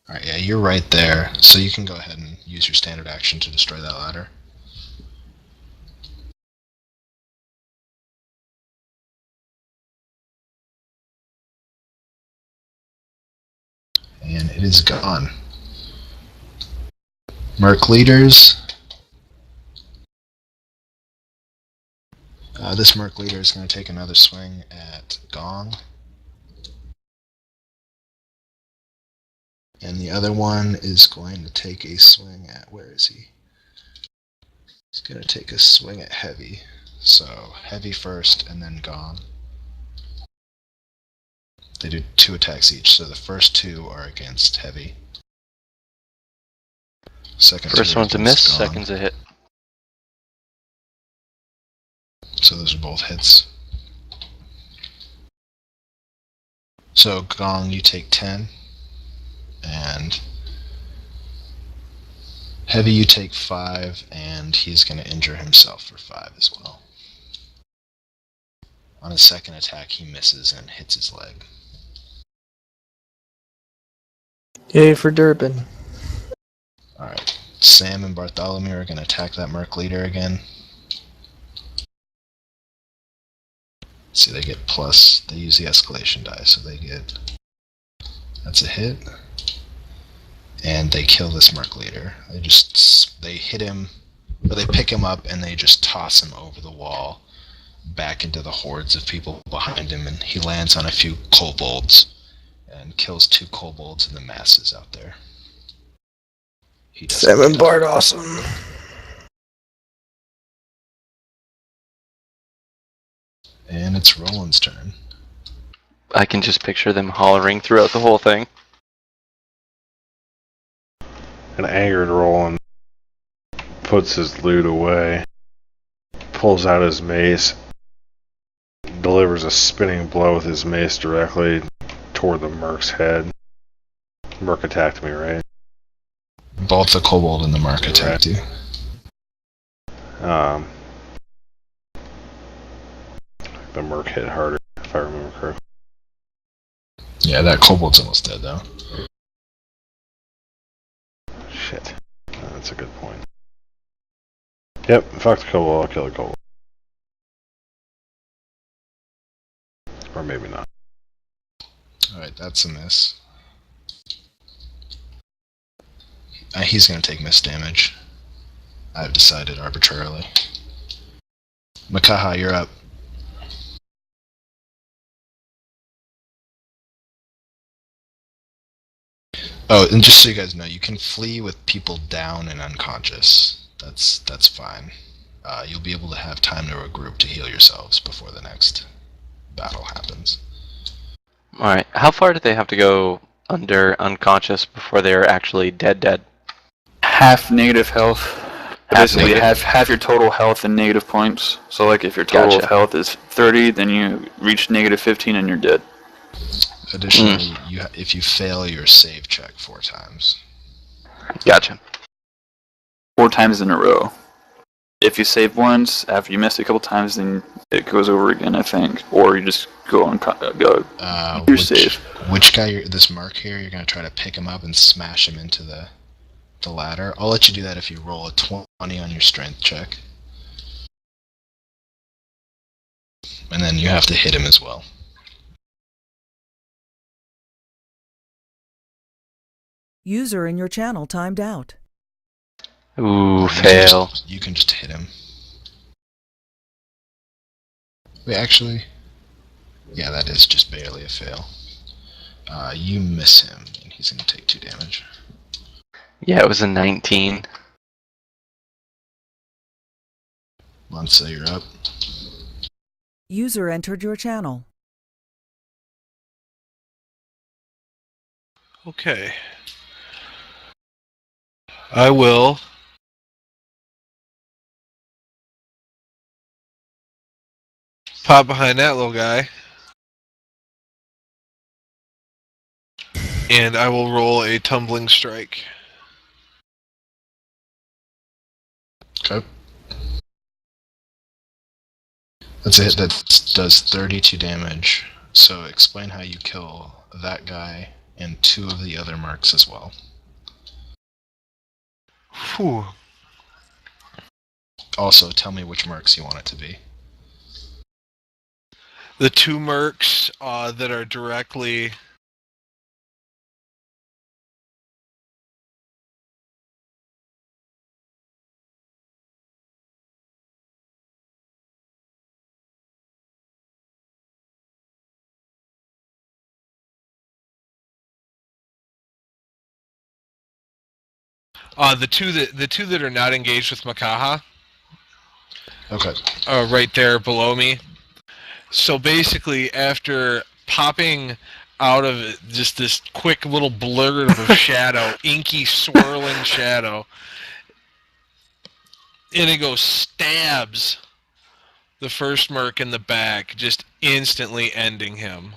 Alright, yeah, you're right there, so you can go ahead and use your standard action to destroy that ladder. And it is gone. Merc leaders. This Merc leader is going to take another swing at Gong. And the other one is going to take a swing at, where is he? He's going to take a swing at Heavy. So Heavy first and then Gong. They do 2 attacks each, so the first 2 are against Heavy. Second First 2 are one's a against miss, Gong. second's a hit. So those are both hits. So Gong, you take 10, and Heavy, you take 5, and he's going to injure himself for 5 as well. On his second attack, he misses and hits his leg. Yay for Durbin. Alright, Sam and Bartholomew are going to attack that Merc leader again. See, they get plus, they use the escalation die, so they get, that's a hit. And they kill this Merc leader. They hit him, or they pick him up and they just toss him over the wall back into the hordes of people behind him, and he lands on a few kobolds and kills 2 kobolds in the masses out there. He does Sam and Bart, awesome. And it's Roland's turn. I can just picture them hollering throughout the whole thing. An angered Roland puts his loot away, pulls out his mace, delivers a spinning blow with his mace directly toward the Merc's head. Merc attacked me, right? Both the kobold and the Merc attacked you. The Merc hit harder, if I remember correctly. Yeah, that kobold's almost dead though. Shit. That's a good point. Yep, fuck the kobold, I'll kill the kobold. Or maybe not. Alright, that's a miss. He's going to take miss damage. I've decided arbitrarily. Makaha, you're up. Oh, and just so you guys know, you can flee with people down and unconscious. That's fine. You'll be able to have time to regroup to heal yourselves before the next battle happens. Alright, how far do they have to go under unconscious before they're actually dead? Half negative health. Basically, negative? half your total health in negative points. So, like, if your total Gotcha. of health is 30, then you reach negative 15 and you're dead. Additionally, if you fail your save check 4 times. Gotcha. 4 times in a row. If you save once, after you miss it a couple times, then it goes over again, I think. Or you just go on your save. Which guy, this Merc here, you're going to try to pick him up and smash him into the ladder. I'll let you do that if you roll a 20 on your strength check. And then you have to hit him as well. User in your channel timed out. Ooh, fail. You can just hit him. Wait, actually, yeah, that is just barely a fail. You miss him, and he's going to take 2 damage. Yeah, it was a 19. Monsa, you're up. User entered your channel. Okay. I will pop behind that little guy. And I will roll a tumbling strike. Okay. That's a hit that does 32 damage. So explain how you kill that guy and 2 of the other Mercs as well. Whew. Also, tell me which Mercs you want it to be. The 2 Mercs that are directly The two that are not engaged with Makaha Okay. are right there below me. So basically, after popping out of it, just this quick little blur of shadow, inky swirling shadow, Inigo stabs the first merc in the back, just instantly ending him.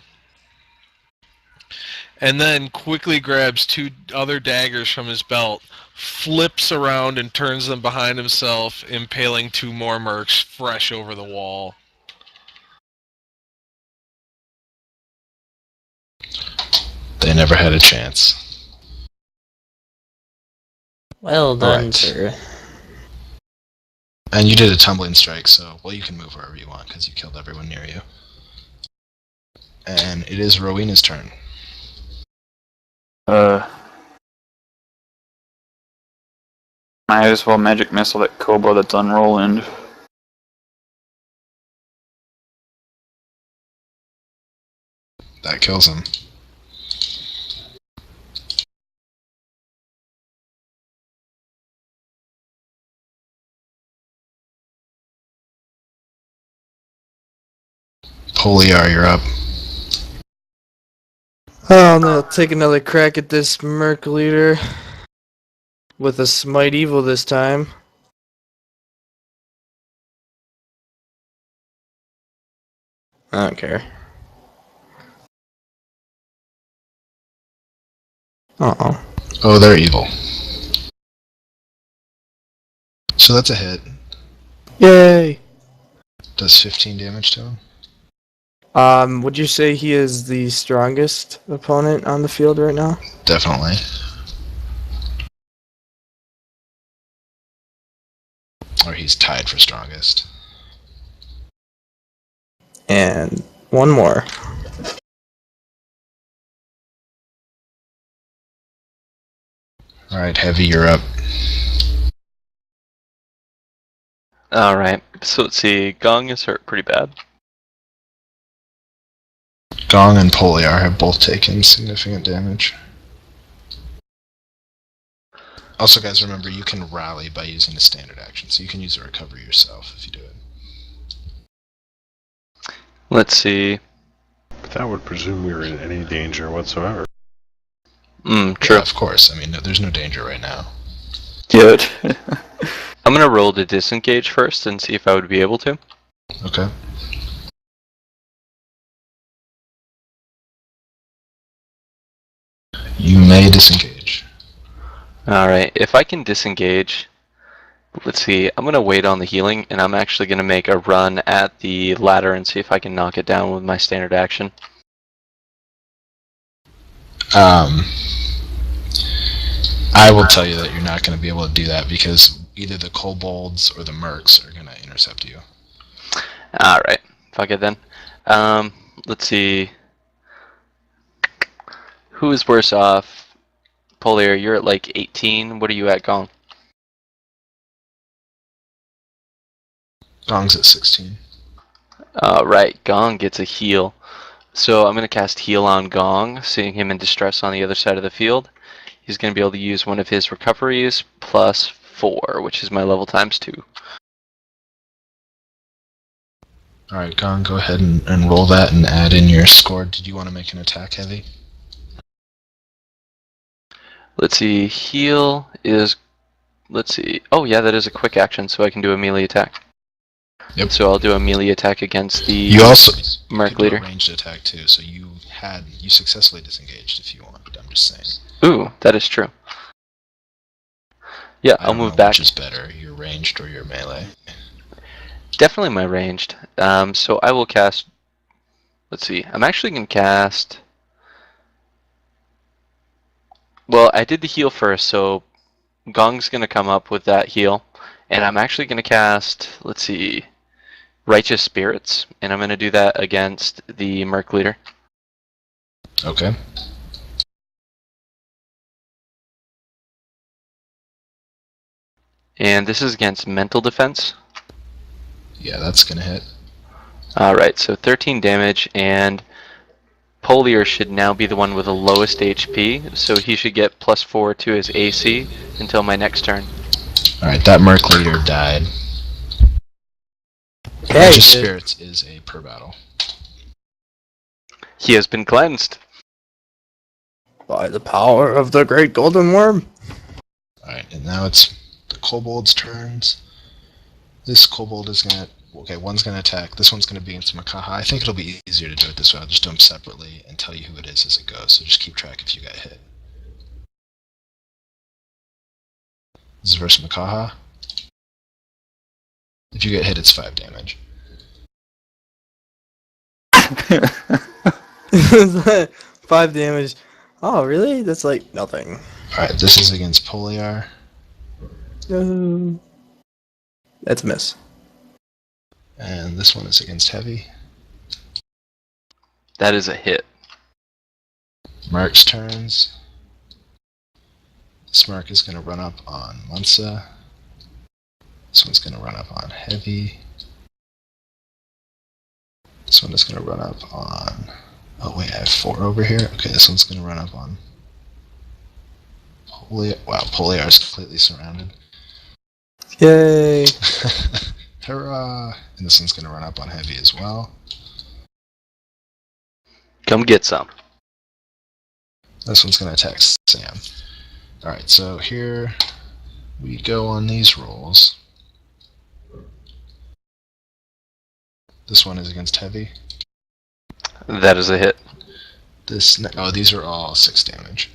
And then quickly grabs two other daggers from his belt, flips around and turns them behind himself, impaling two more mercs fresh over the wall. They never had a chance. Well done, Alright. sir. And you did a tumbling strike, so, well, you can move wherever you want, because you killed everyone near you. And it is Rowena's turn. Might as well magic missile that Kobo that's unrolling. That kills him. Poliar, you're up. Oh, I'm gonna take another crack at this Merc leader with a Smite Evil this time. I don't care. Uh-oh. Oh, they're evil. So that's a hit. Yay! Does 15 damage to him. Would you say he is the strongest opponent on the field right now? Definitely. Or he's tied for strongest. And one more. Alright, Heavy, you're up. Alright, so let's see. Gong is hurt pretty bad. Gong and Poliar have both taken significant damage. Also, guys, remember, you can rally by using a standard action, so you can use a recovery yourself if you do it. Let's see. But that would presume we were in any danger whatsoever. True. Yeah, of course. I mean, there's no danger right now. Good. I'm gonna roll to disengage first and see if I would be able to. Okay. You may disengage. Alright, if I can disengage, let's see, I'm gonna wait on the healing, and I'm actually gonna make a run at the ladder and see if I can knock it down with my standard action. I will tell you that you're not going to be able to do that because either the kobolds or the mercs are going to intercept you. Alright, fuck it then. Let's see. Who is worse off? Polier, you're at like 18. What are you at, Gong? Gong's at 16. Right, Gong gets a heal. So I'm going to cast Heal on Gong, seeing him in distress on the other side of the field. He's going to be able to use one of his recoveries plus 4, which is my level times 2. Alright, Gong, go ahead and roll that and add in your score. Did you want to make an attack, Heavy? Let's see, heal is, let's see, oh yeah, that is a quick action, so I can do a melee attack. Yep. So I'll do a melee attack against the You also Merc could do leader. a ranged attack too, so you successfully disengaged if you want, I'm just saying. Ooh, that is true. Yeah, I I'll don't move know back. which is better, your ranged or your melee. Definitely my ranged. So I will cast, let's see, I'm actually going to cast, well, I did the heal first, so Gong's going to come up with that heal. And I'm actually going to cast, let's see, Righteous Spirits. And I'm going to do that against the Merc leader. Okay. And this is against mental defense. Yeah, that's gonna hit. Alright, so 13 damage, and Polier should now be the one with the lowest HP, so he should get plus 4 to his AC until my next turn. Alright, that Merc leader died. Yeah, Religious he did. Spirits is a per battle. He has been cleansed. By the power of the great golden worm. Alright, and now it's the kobold's turns. This kobold is gonna... Okay, one's gonna attack. This one's gonna be into Makaha. I think it'll be easier to do it this way. I'll just do them separately and tell you who it is as it goes. So just keep track if you got hit. This is versus Makaha. If you get hit, it's 5 damage. 5 damage. Oh, really? That's like nothing. Alright, this is against Poliar. That's a miss. And this one is against Heavy. That is a hit. Merc's turns. This Merc is going to run up on Munsa. This one's going to run up on Heavy. This one is going to run up on... Oh wait, I have 4 over here. Okay, this one's going to run up on... Wow, Poliar is completely surrounded. Yay! Hurrah! And this one's going to run up on Heavy as well. Come get some. This one's going to attack Sam. Alright, so here we go on these rolls. This one is against Heavy. That is a hit. Oh, these are all 6 damage.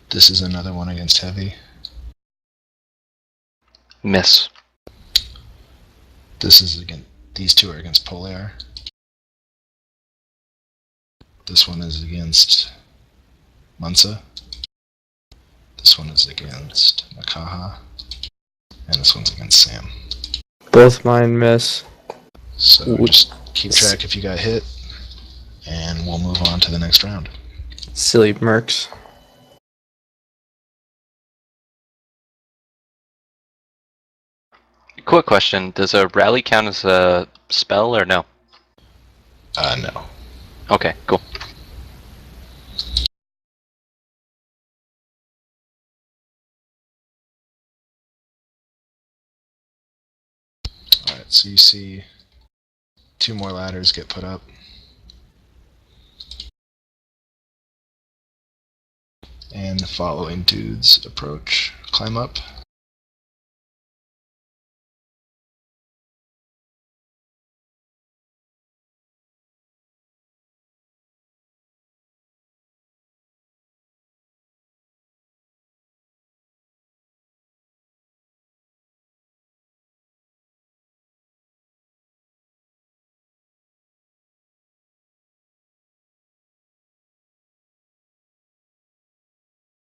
This is another one against Heavy. Miss. This is against... These 2 are against Poliar. This one is against Munsa. This one is against Makaha. And this one's against Sam. Both mine miss. So just keep track if you got hit, and we'll move on to the next round. Silly mercs. Quick question. Does a rally count as a spell or no? No. Okay, cool. Alright, so you see 2 more ladders get put up. And the following dudes climb up.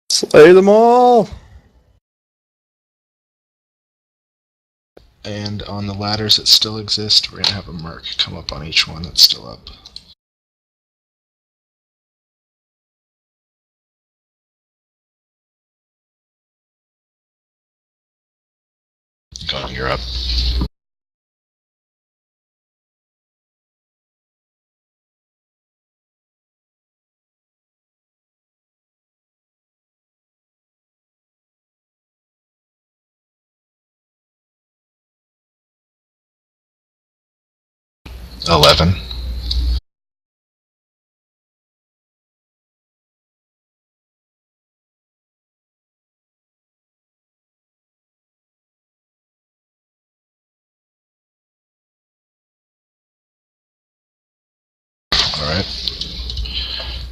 Slay them all! And on the ladders that still exist, we're going to have a Merc come up on each one that's still up. Go on, you're up. $11. Alright.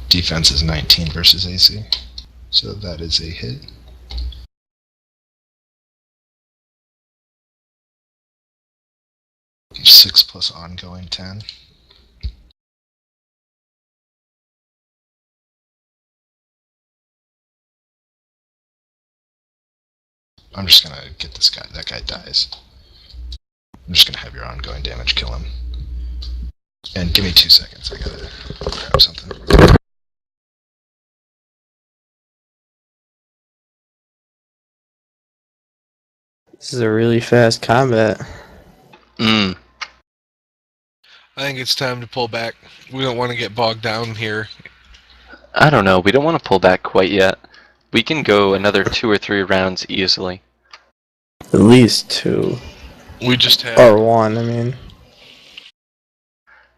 Defense is 19 versus AC. So that is a hit. Six plus ongoing 10. I'm just gonna get this guy. That guy dies. I'm just gonna have your ongoing damage kill him. And give me 2 seconds. I gotta grab something. This is a really fast combat. Mm. I think it's time to pull back. We don't want to get bogged down here. I don't know. We don't want to pull back quite yet. We can go another 2 or 3 rounds easily. At least 2. We just had. Or 1, I mean.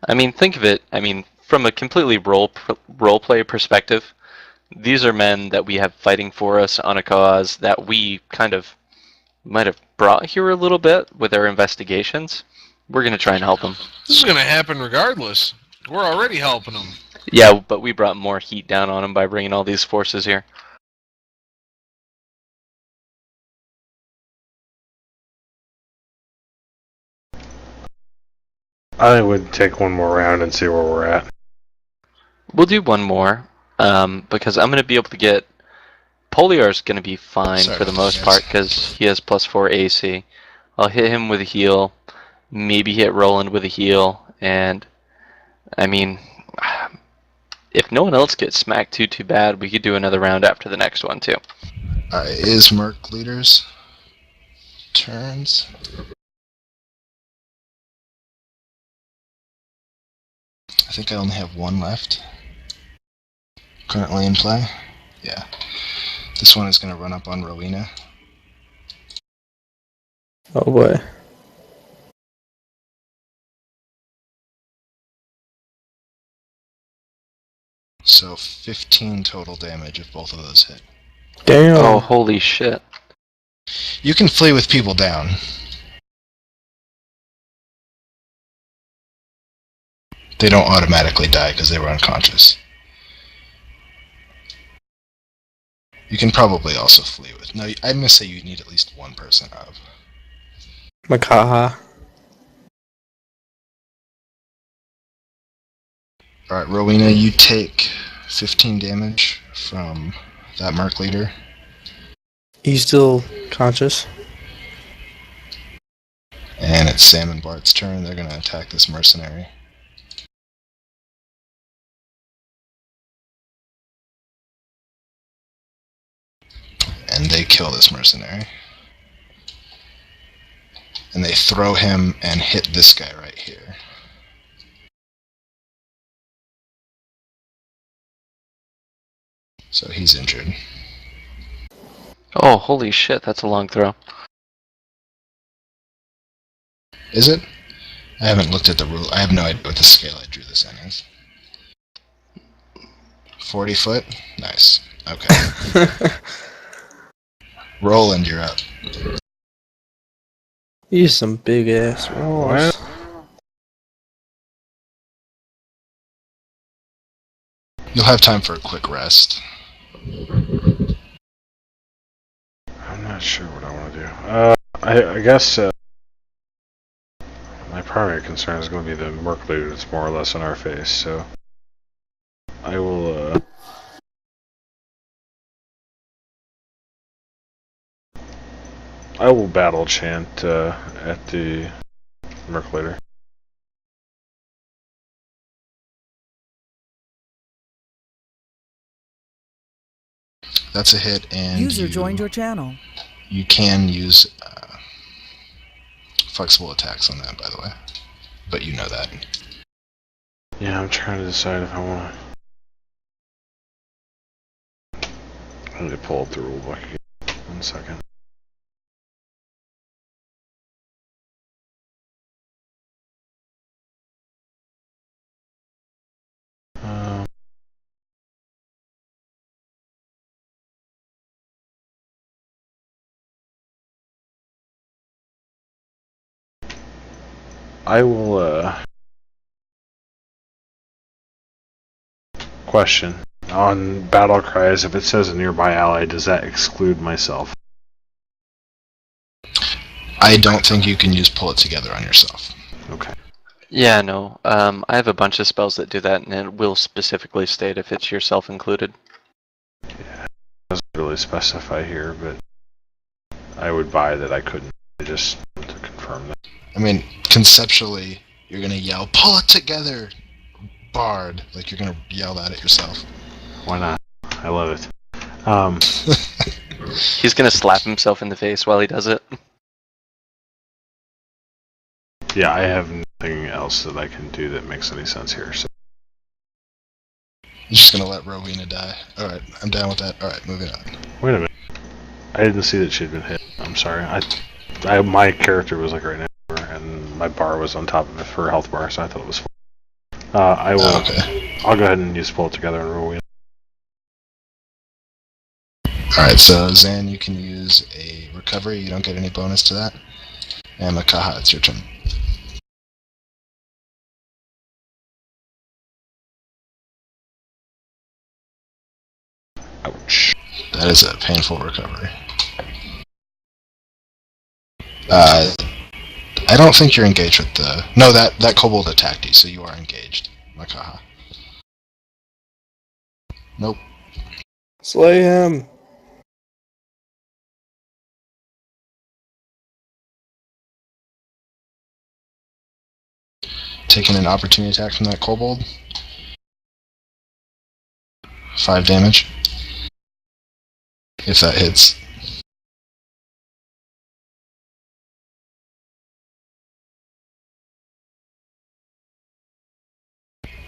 I mean, think of it. I mean, from a completely roleplay perspective, these are men that we have fighting for us on a cause that we kind of might have brought here a little bit with our investigations. We're going to try and help them. This is going to happen regardless. We're already helping them. Yeah, but we brought more heat down on them by bringing all these forces here. I would take one more round and see where we're at. We'll do one more, because I'm going to be able to get... Poliar's going to be fine Sorry for the about that, most guys. part, because he has +4 AC. I'll hit him with a heal, maybe hit Roland with a heal, and... I mean... If no one else gets smacked too bad, we could do another round after the next one, too. Is Merc Leader's turns? I think I only have one left. Currently in play. Yeah. This one is going to run up on Rowena. Oh boy. So 15 total damage if both of those hit. Damn. Oh, holy shit. You can flee with people down. They don't automatically die because they were unconscious. You can probably also flee with... No, I'm going to say you need at least one person up. Makaha. Alright, Rowena, you take 15 damage from that Merc Leader. He's still conscious. And it's Sam and Bart's turn. They're going to attack this mercenary. And they kill this mercenary. And they throw him and hit this guy right here. So he's injured. Oh, holy shit, that's a long throw. Is it? I haven't looked at the rule. I have no idea what the scale I drew this in is. 40 foot? Nice. Okay. Roland, you're up. He's some big ass rolls. You'll have time for a quick rest. I'm not sure what I want to do. I guess my primary concern is going to be the Merc Leader that's more or less in our face, so I will battle chant at the Merc Leader. That's a hit, and User joined your channel. you can use flexible attacks on that, by the way. But you know that. Yeah, I'm trying to decide if I want to. I need to pull up the rulebook again. 1 second. I will, question. On battle cries, if it says a nearby ally, does that exclude myself? I don't think you can use pull it together on yourself. Okay. Yeah, no. I have a bunch of spells that do that, and it will specifically state if it's yourself included. Yeah, it doesn't really specify here, but I would buy that I couldn't. I just want to confirm that. I mean, conceptually, you're going to yell, pull it together, Bard. Like you're going to yell that at yourself. Why not? I love it. He's gonna slap himself in the face while he does it. Yeah, I have nothing else that I can do that makes any sense here. So. You're just gonna let Rowena die. Alright, I'm down with that. Alright, moving on. Wait a minute. I didn't see that she'd been hit. I'm sorry. My character was like right next to her, and my bar was on top of it, her health bar, so I thought it was fine. Okay. I'll go ahead and use pull it together and roll. Alright, so Zan, you can use a recovery. You don't get any bonus to that. And Makaha, it's your turn. Ouch. That is a painful recovery. I don't think you're engaged with the... No, that kobold attacked you, so you are engaged, Makaha. Nope. Slay him. Taking an opportunity attack from that kobold. 5 damage. If that hits.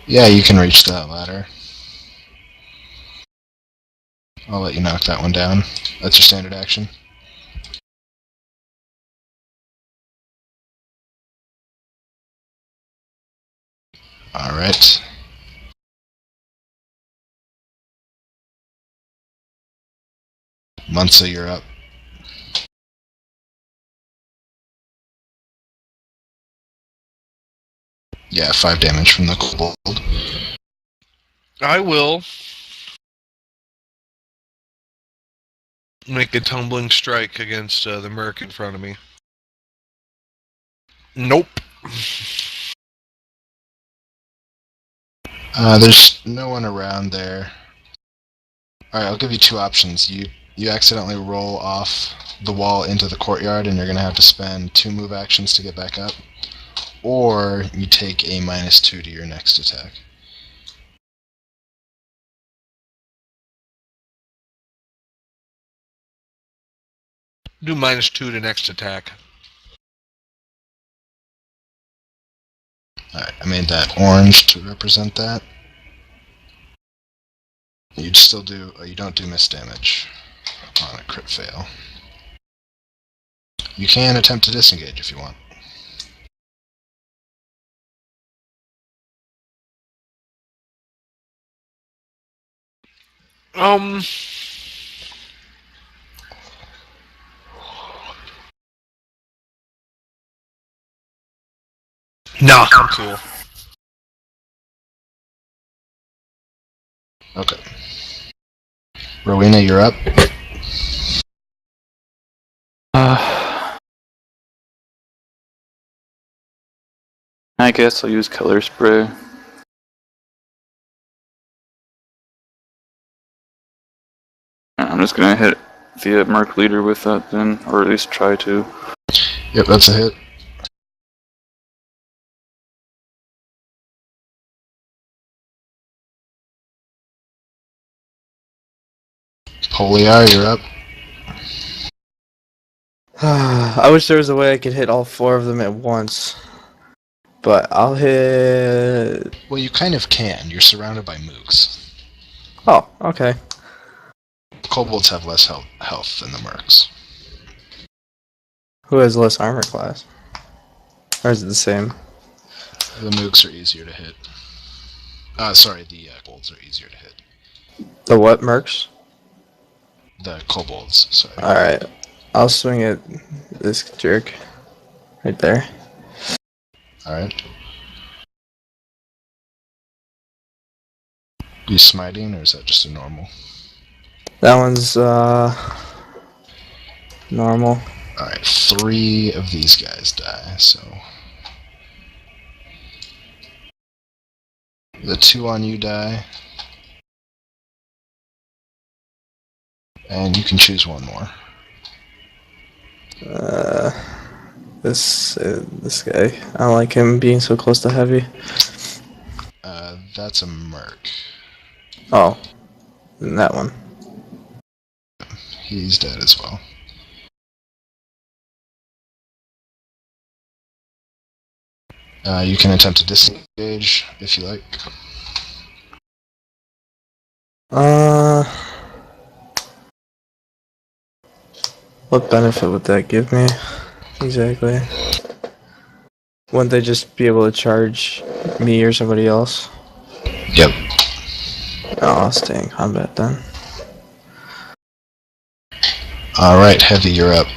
Yeah, you can reach that ladder. I'll let you knock that one down. That's your standard action. Alright. Munsa, you're up. Yeah, 5 damage from the kobold. I will make a tumbling strike against the merc in front of me. Nope. There's no one around there. Alright, I'll give you 2 options. You accidentally roll off the wall into the courtyard and you're going to have to spend 2 move actions to get back up. Or you take a -2 to your next attack. Do -2 to next attack. Alright, I made that orange to represent that. You'd still do... you don't do miss damage on a crit fail. You can attempt to disengage if you want. Nah, I'm cool. Okay. Rowena, you're up. I guess I'll use color spray. I'm just gonna hit the Merc leader with that then, or at least try to. Yep, that's a hit. Poliar, you're up. I wish there was a way I could hit all 4 of them at once. But I'll hit... Well, you kind of can. You're surrounded by mooks. Oh, okay. Kobolds have less health than the mercs. Who has less armor class? Or is it the same? The mooks are easier to hit. Sorry, the kobolds are easier to hit. The what, mercs? The kobolds, sorry. Alright. I'll swing at this jerk. Right there. Alright. You smiting, or is that just a normal? That one's, normal. Alright, 3 of these guys die, so... The 2 on you die. And you can choose 1 more. This guy. I don't like him being so close to heavy. That's a merc. Oh. Then that one. He's dead as well. You can attempt to disengage if you like. Uh, what benefit would that give me? Exactly. Wouldn't they just be able to charge me or somebody else? Yep. Oh, I'll stay in combat then. Alright, Heavy, you're up.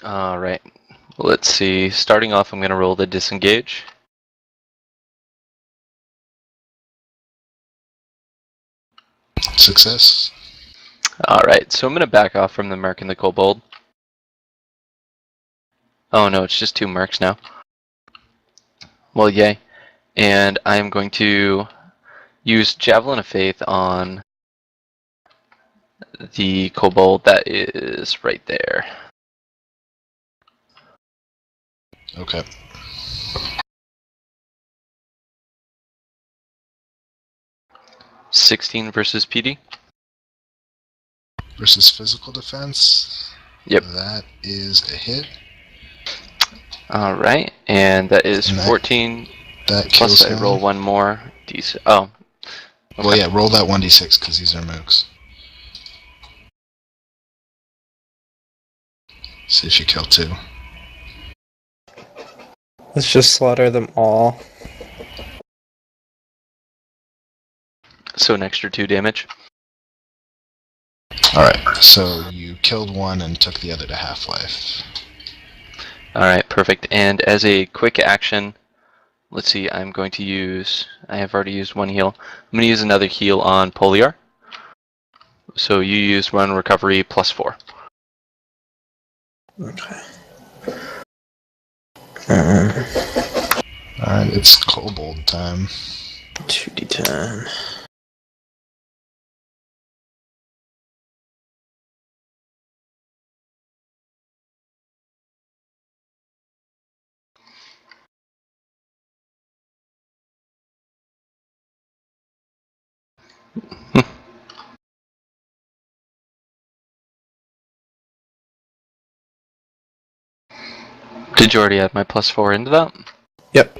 Alright. Let's see. Starting off, I'm going to roll the disengage. Success. Alright, so I'm going to back off from the Merc and the Kobold. Oh no, it's just 2 Mercs now. Well, yay. And I'm going to use Javelin of Faith on the Kobold that is right there. Okay. $16 versus PD. Versus physical defense. Yep. That is a hit. Alright, and that is And 14. That Plus kills I him. roll 1 more. D6. Oh. Okay. Well, yeah, roll that 1d6 because these are mooks. See if you kill 2. Let's just slaughter them all. So an extra 2 damage. Alright, so you killed 1 and took the other to half-life. Alright, perfect. And as a quick action, let's see, I'm going to use... I have already used 1 heal. I'm going to use another heal on Poliar. So you used 1 recovery plus 4. Okay. Alright, it's Kobold time. 2d10. Did you already add my plus 4 into that? Yep.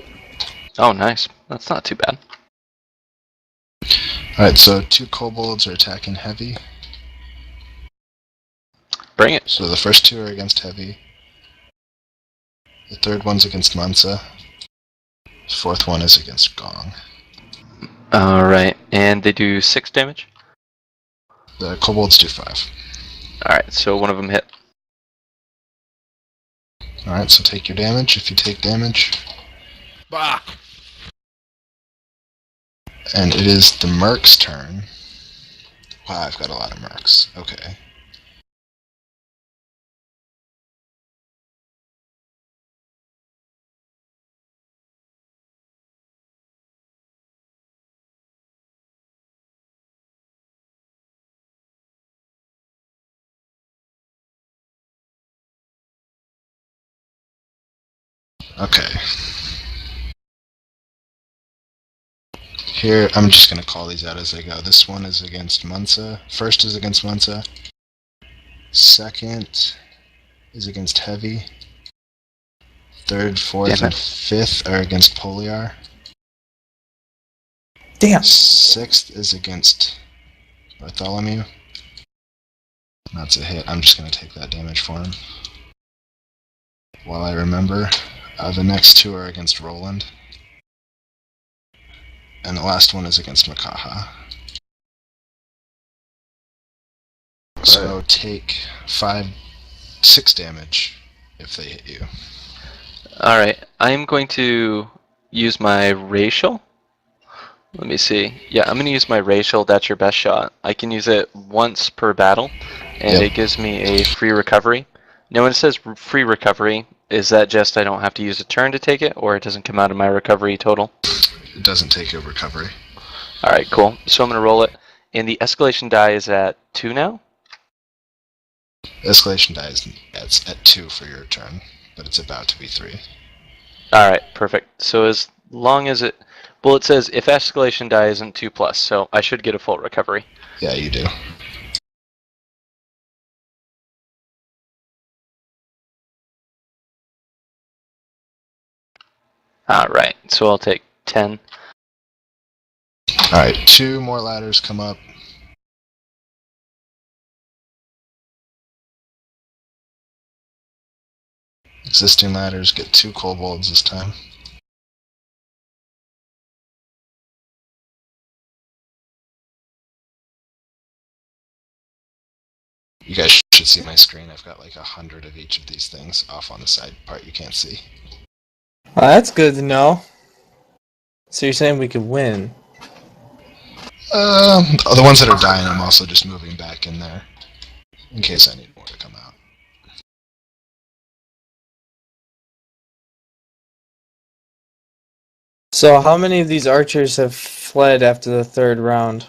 Oh, nice. That's not too bad. Alright, so 2 kobolds are attacking Heavy. Bring it. So the first 2 are against Heavy. The third one's against Mansa. The fourth one is against Gong. Alright, and they do 6 damage? The kobolds do 5. Alright, so one of them hit. Alright, so take your damage if you take damage. Bah! And it is the Merc's turn. Wow, I've got a lot of Mercs. Okay. Okay. Here, I'm just going to call these out as I go. This one is against Munsa. First is against Munsa. Second is against Heavy. Third, fourth, Damn and it. fifth are against Poliar. Damn. Sixth is against Bartholomew. That's a hit. I'm just going to take that damage for him. While I remember, the next 2 are against Roland. And the last one is against Makaha. So take 6 damage if they hit you. Alright, I'm going to use my racial. Let me see. Yeah, I'm going to use my racial. That's your best shot. I can use it once per battle, and Yep. it gives me a free recovery. Now, when it says free recovery, is that just I don't have to use a turn to take it, or it doesn't come out of my recovery total? It doesn't take a recovery. Alright, cool. So I'm going to roll it. And the escalation die is at 2 now? Escalation die is at 2 for your turn, but it's about to be 3. Alright, perfect. So as long as it... Well, it says if escalation die isn't 2+, so I should get a full recovery. Yeah, you do. Alright, so I'll take 10. Alright, 2 more ladders come up. Existing ladders get 2 kobolds this time. You guys should see my screen. I've got like 100 of each of these things off on the side part you can't see. Well, that's good to know. So you're saying we could win? The ones that are dying, I'm also just moving back in there in case I need more to come out. So how many of these archers have fled after the 3rd round?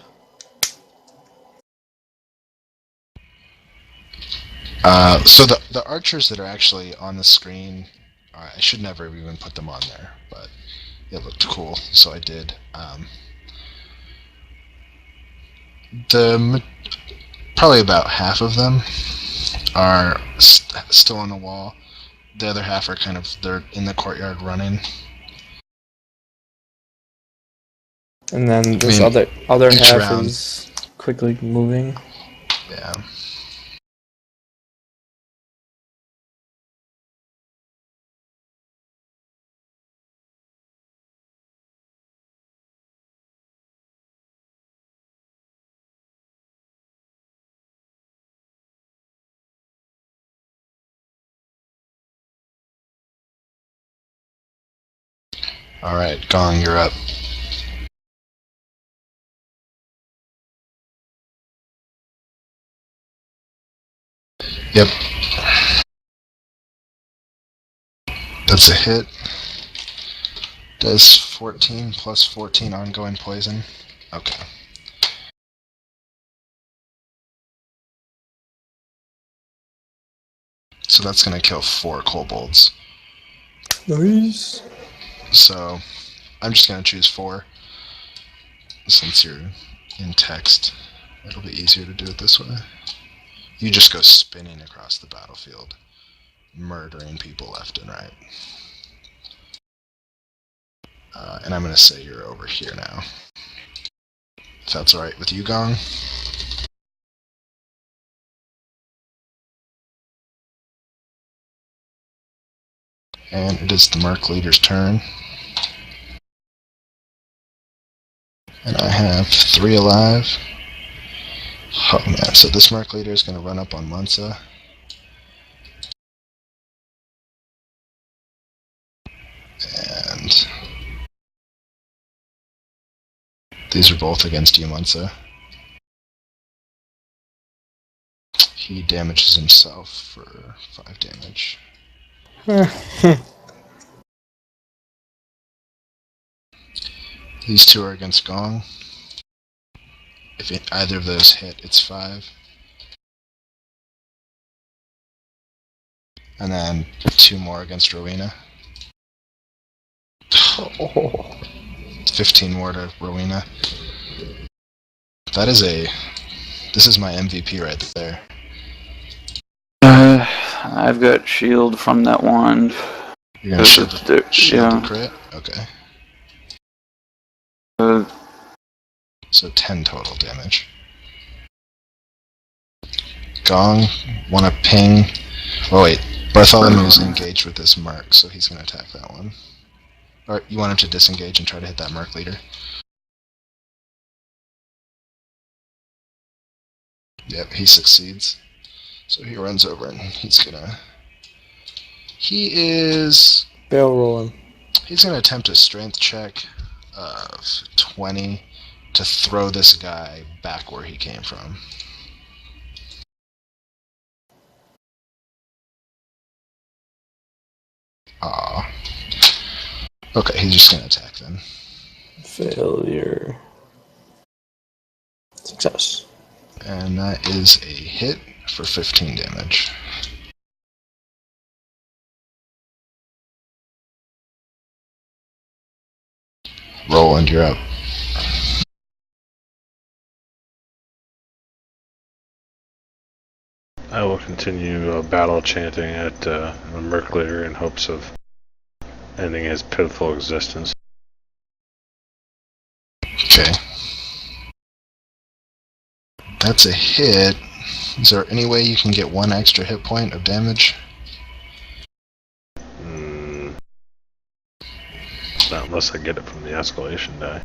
So the archers that are actually on the screen, I should never even put them on there, but it looked cool, so I did. Probably about half of them are still on the wall. The other half are they're in the courtyard running. And then this other half round. is quickly moving. Yeah. Alright, Gong, you're up. Yep. That's a hit. Does 14 plus 14 ongoing poison. Okay. So that's going to kill 4 kobolds. Nice. So I'm just going to choose 4. Since you're in text, it'll be easier to do it this way. You just go spinning across the battlefield, murdering people left and right. And I'm going to say you're over here now. If that's alright with you, Gong. And it is the Merc Leader's turn. And I have 3 alive. Oh man, so this Merc Leader is going to run up on Munsa. And these are both against you, Munsa. He damages himself for 5 damage. These 2 are against Gong. If either of those hit, it's 5. And then 2 more against Rowena. 15 more to Rowena. This is my MVP right there. I've got shield from that wand. You're gonna shield the crit? Okay. So 10 total damage. Gong, wanna ping... Oh wait, Bartholomew's engaged with this Merc, so he's gonna attack that one. Or you want him to disengage and try to hit that Merc Leader? Yep, he succeeds. So he runs over and he's gonna... Barrel rolling. He's gonna attempt a strength check of 20 to throw this guy back where he came from. Aw. Okay, he's just gonna attack then. Failure. Success. And that is a hit for 15 damage. Roland, you're up. I will continue battle chanting at the Merc Leader in hopes of ending his pitiful existence. Okay. That's a hit. Is there any way you can get 1 extra hit point of damage? Not unless I get it from the escalation die.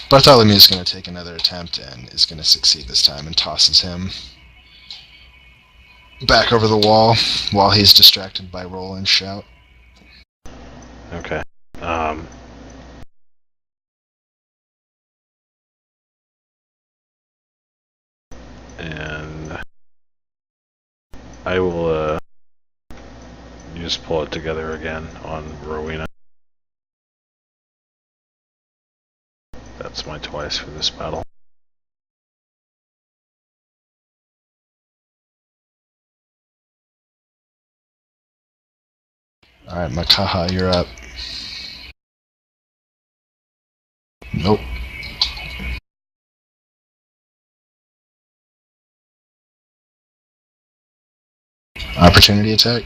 Bartholomew's going to take another attempt and is going to succeed this time and tosses him back over the wall while he's distracted by roll and shout. Okay. And I will just pull it together again on Rowena. That's my twice for this battle. Alright, Makaha, you're up. Nope. Opportunity attack?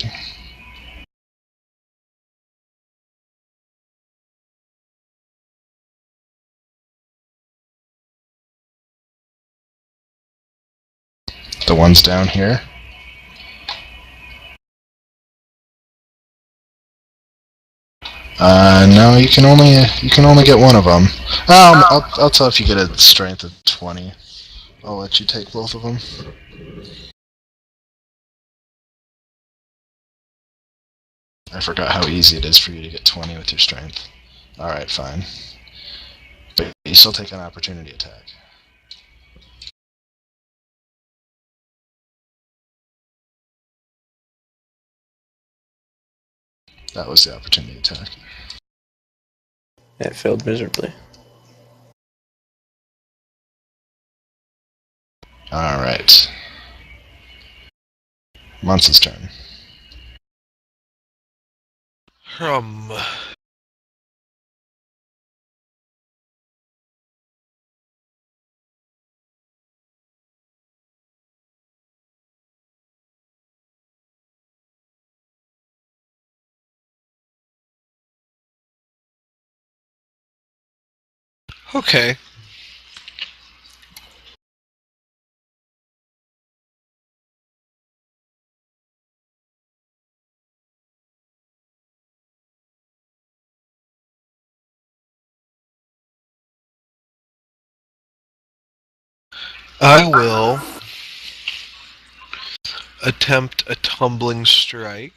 The ones down here? No, you can only get one of them. I'll tell if you get a strength of 20. I'll let you take both of them. I forgot how easy it is for you to get 20 with your strength. Alright, fine. But you still take an opportunity attack. That was the opportunity attack. It failed miserably. Alright. Monster's turn. Okay. I will attempt a tumbling strike.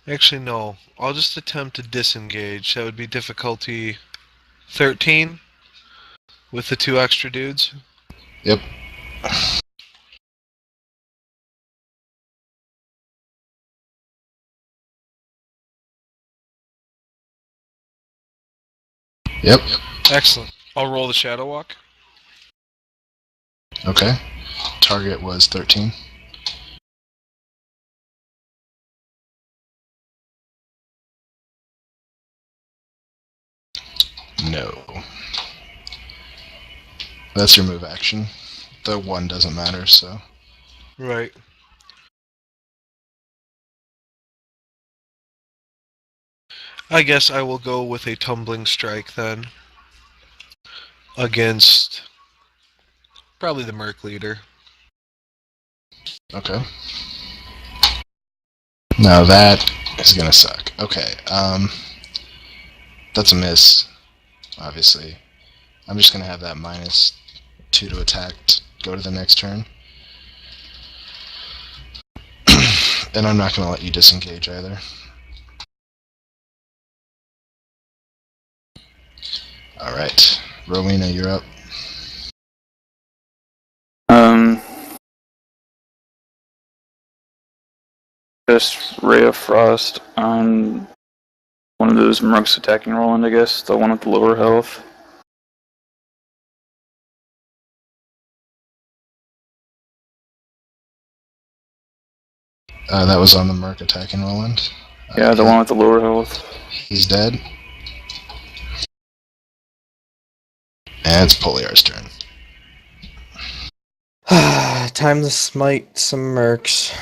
Actually, no. I'll just attempt to disengage. That would be difficulty 13 with the 2 extra dudes. Yep. Yep. Excellent. I'll roll the Shadow Walk. Okay. Target was 13. No. That's your move action. The 1 doesn't matter, so... Right. I guess I will go with a tumbling strike then. Against probably the Merc Leader. Okay. Now that is gonna suck. Okay, that's a miss, obviously. I'm just gonna have that -2 to attack go to the next turn. And I'm not gonna let you disengage either. Alright. Rowena, you're up. Just Ray of Frost on one of those mercs attacking Roland, I guess. The one with the lower health. That was on the Merc attacking Roland. Yeah, the one with the lower health. He's dead. And it's Poliar's turn. Time to smite some mercs.